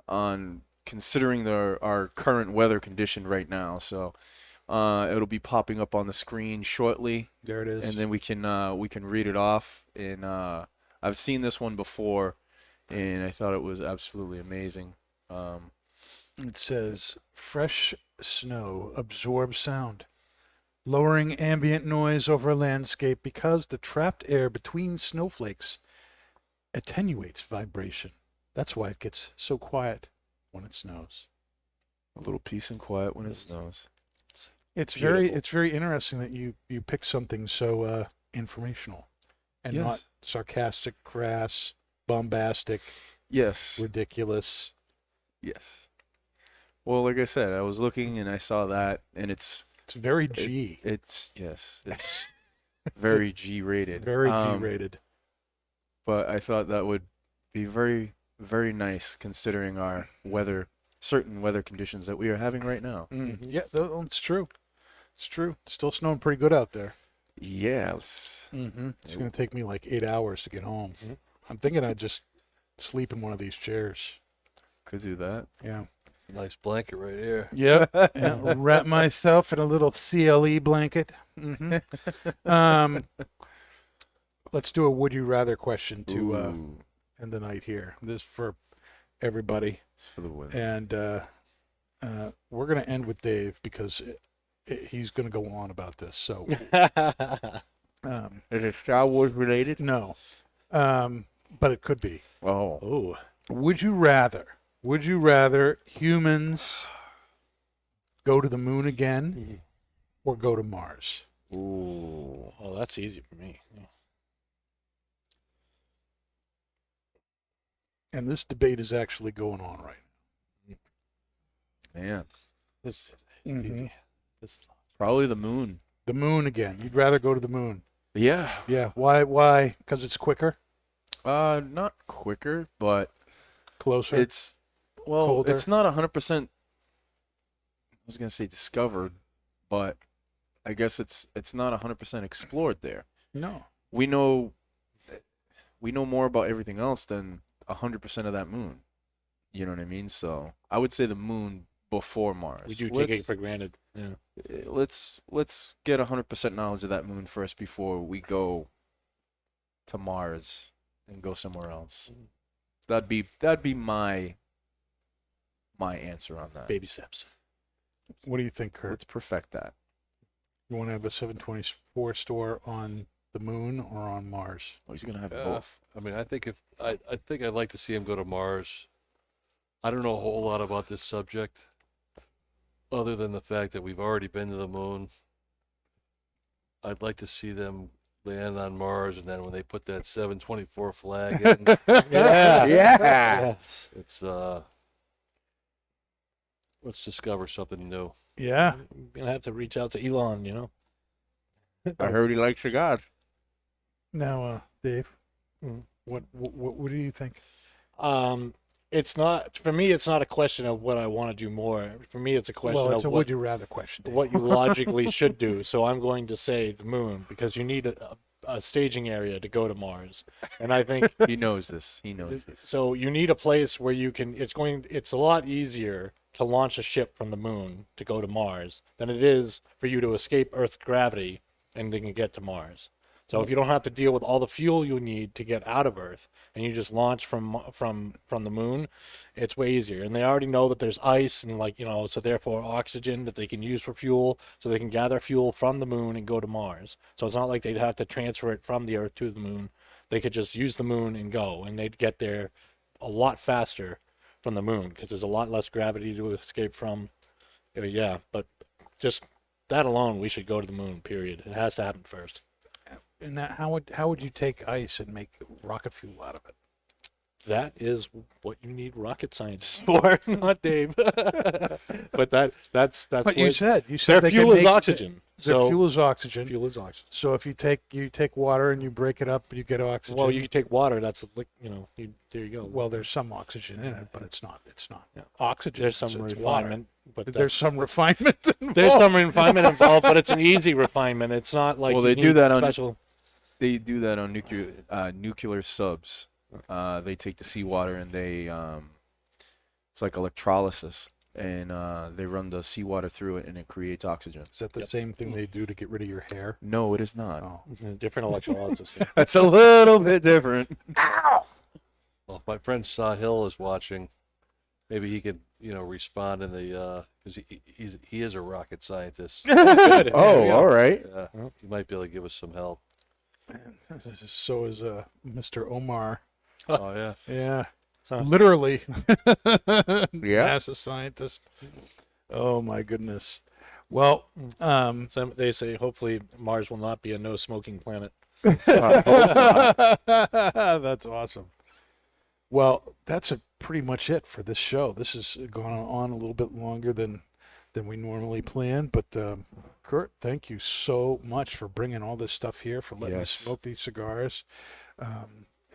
on considering our current weather condition right now. So it'll be popping up on the screen shortly, There it is. and then we can read it off. And I've seen this one before, and I thought it was absolutely amazing. It says, fresh snow absorbs sound, lowering ambient noise over a landscape because the trapped air between snowflakes attenuates vibration. That's why it gets so quiet when it snows. A little peace and quiet when it snows. It's Beautiful. very interesting that you pick something so informational and not Yes. sarcastic, crass, bombastic, Yes. ridiculous. Yes. Well, like I said, I was looking and I saw that, and It's very G. it's very G rated. Very G-rated. But I thought that would be very, very nice considering our certain weather conditions that we are having right now. Yeah, it's true. It's true. It's still snowing pretty good out there. Yes. Mm-hmm. It's going to take me like 8 hours to get home. I'm thinking I'd just sleep in one of these chairs. Could do that. Yeah. Nice blanket right here. Yep. And wrap myself in a little CLE blanket. Let's do a would you rather question to Ooh, end the night here. This is for everybody. it's for the win. And we're going to end with Dave because he's going to go on about this. So Is it Star Wars related? no, but it could be. Oh. Oh. Would you rather humans go to the moon again or go to Mars? Ooh. Oh, that's easy for me. Yeah. And this debate is actually going on right Man. This is Mhm. easy. This is Probably the moon. now. The moon again. You'd rather go to the moon. Yeah. Yeah. Why? Because it's quicker, Not quicker, but closer. it's Colder? it's not 100%. I was gonna say discovered, but I guess it's not 100% explored there. no. We know more about everything else than 100% of that moon. You know what I mean? So I would say the moon before Mars. we do take it for granted. Yeah. Let's get 100% knowledge of that moon first before we go to Mars and go somewhere else. That'd be my answer on that. Baby steps. What do you think, Kurt? Let's perfect that. You want to have a 724 store on the moon or on Mars? Oh, he's gonna have both. I mean, I think I'd like to see him go to Mars. I don't know a whole lot about this subject, other than the fact that we've already been to the moon. I'd like to see them land on Mars, and then when they put that 724 flag in, Yeah. Yes. it's let's discover something new. Yeah. You're gonna have to reach out to Elon, you know. I heard he likes cigars. Now, Dave, Mm. What do you think? It's not for me. It's not a question of what I want to do more. For me, it's a question Well, of it's a what would you rather question. Dave. what you logically should do. So I'm going to say the moon because you need a staging area to go to Mars, and I think He knows this. He knows this. so. You need a place where you can. It's a lot easier to launch a ship from the moon to go to Mars than it is for you to escape Earth's gravity and then get to Mars. So if you don't have to deal with all the fuel you need to get out of Earth, and you just launch from the moon, it's way easier. And they already know that there's ice and so therefore oxygen that they can use for fuel, so they can gather fuel from the moon and go to Mars. So it's not like they'd have to transfer it from the Earth to the moon. They could just use the moon and go, and they'd get there a lot faster from the moon because there's a lot less gravity to escape from. Yeah, but just that alone, we should go to the moon. Period. It has to happen first. And that, how would you take ice and make rocket fuel out of it? That is what you need rocket scientists for, not Dave. But that's But what you said their they fuel can is make- oxygen. Their So fuel is oxygen. fuel is oxygen. So if you take water and you break it up, you get oxygen. Well, you can take water. That's there you go. Well, there's some oxygen in it, but it's not Yeah. oxygen. there's some it's water. refinement, but There's some refinement involved. there's some refinement involved, but it's an easy refinement. It's not like Well, you they do need that on- special. They do that on nuclear subs. They take the seawater and they it's like electrolysis, and they run the seawater through it, and it creates oxygen. Is that the same thing they do to get rid of your hair? No, it is not. Oh. Different electrolysis. That's a little bit different. Well, if my friend Sahil is watching, maybe he could, respond in the because he is a rocket scientist. Good. Oh, all right. He might be able to give us some help. So is Mr. Omar. Oh yeah. Yeah, So- literally. Yeah. NASA scientist. Oh my goodness. Well, So they say hopefully Mars will not be a no smoking planet. that's awesome. Well, that's pretty much it for this show. This has gone on a little bit longer than we normally plan, but Kurt, thank you so much for bringing all this stuff here, for letting us Yes. smoke these cigars.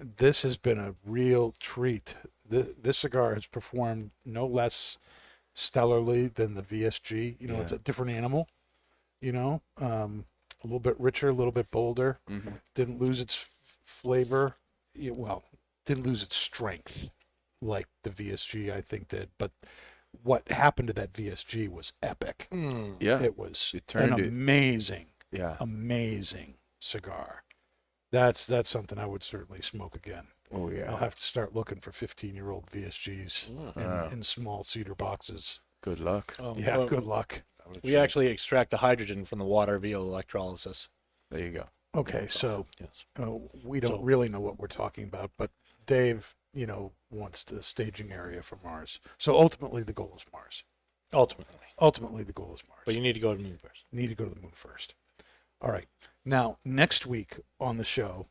This has been a real treat. This cigar has performed no less stellarly than the VSG. It's Yeah. a different animal. A little bit richer, a little bit bolder. Mm-hmm. Didn't lose its flavor. Didn't lose its strength like the VSG, I think, did. But what happened to that VSG was epic. Yeah. It was It turned an it. amazing, Yeah. amazing cigar. That's something I would certainly smoke again. Oh yeah. I'll have to start looking for 15-year-old VSGs in small cedar boxes. Good luck. Yeah, Well, good luck. We actually extract the hydrogen from the water via electrolysis. There you go. Okay, so Yes. we don't So- really know what we're talking about, but Dave, wants the staging area for Mars. So ultimately, the goal is Mars. Ultimately, The goal is Mars. but you need to go to the moon first. Need to go to the moon first. All right. Now, next week on the show,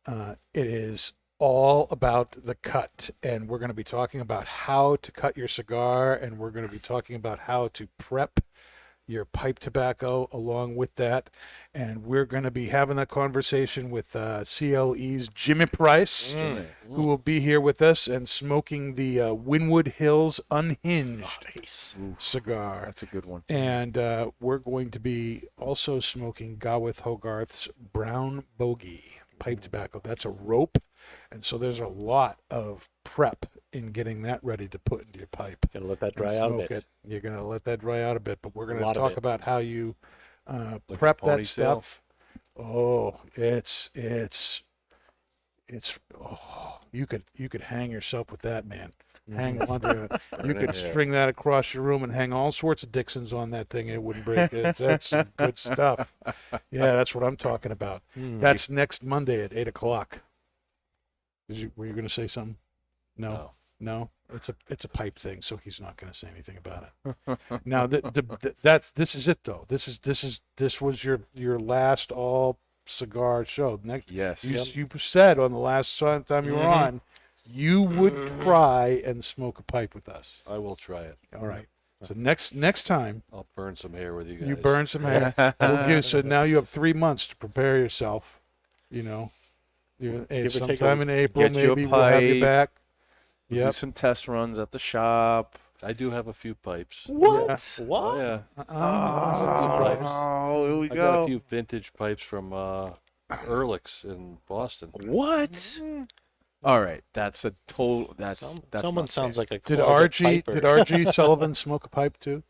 it is all about the cut, and we're going to be talking about how to cut your cigar, and we're going to be talking about how to prep your pipe tobacco along with that. And we're going to be having that conversation with CLE's Jimmy Price, who will be here with us and smoking the Wynwood Hills Unhinged cigar. That's a good one. And we're going to be also smoking Gawith Hogarth's Brown Bogey pipe tobacco. That's a rope. And so there's a lot of prep in getting that ready to put into your pipe. Gotta let that and dry out a smoke bit. it. You're going to let that dry out a bit, but we're going A lot to of talk it. about how you Like prep a that ponytail. stuff. Oh, it's you could hang yourself with that, man. Hang on to it. You Right in could there. string that across your room and hang all sorts of Dixons on that thing, and it wouldn't break. That's some good stuff. Yeah, that's what I'm talking about. That's next Monday at 8:00. Were you going to say something? No. It's a pipe thing, so he's not going to say anything about it. Now, this is it though. This was your last all cigar show. Next, Yes. you said on the last time you were on, you would try and smoke a pipe with us. I will try it. All right. So next time I'll burn some hair with you guys. you burn some hair, so now you have 3 months to prepare yourself. take a sometime in April, Get you a maybe we'll have you pipe. back. Do Yep. some test runs at the shop. I do have a few pipes. What? What? Oh, yeah. Oh, here we I got a go. few vintage pipes from Ehrlich's in Boston. What? All right, that's a total. That's Someone not sounds fair. like a Did closet RG piper. did RG Sullivan smoke a pipe too?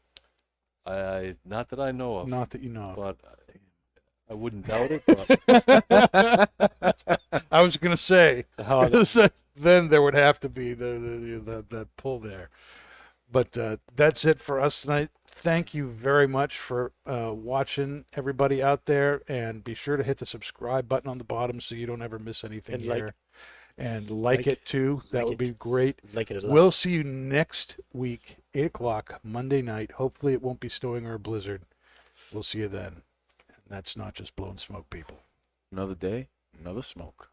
Not that I know of, Not that you know of. but I wouldn't doubt it. But I was going to say, Oh, because then there would have to be that pull there. But that's it for us tonight. Thank you very much for watching, everybody out there, and be sure to hit the subscribe button on the bottom so you don't ever miss anything And here. like. And like it too. That Like would be it. great. Like it a lot. We'll see you next week, 8 o'clock, Monday night. Hopefully it won't be snowing or a blizzard. We'll see you then. And that's not just blowing smoke, people. Another day, another smoke.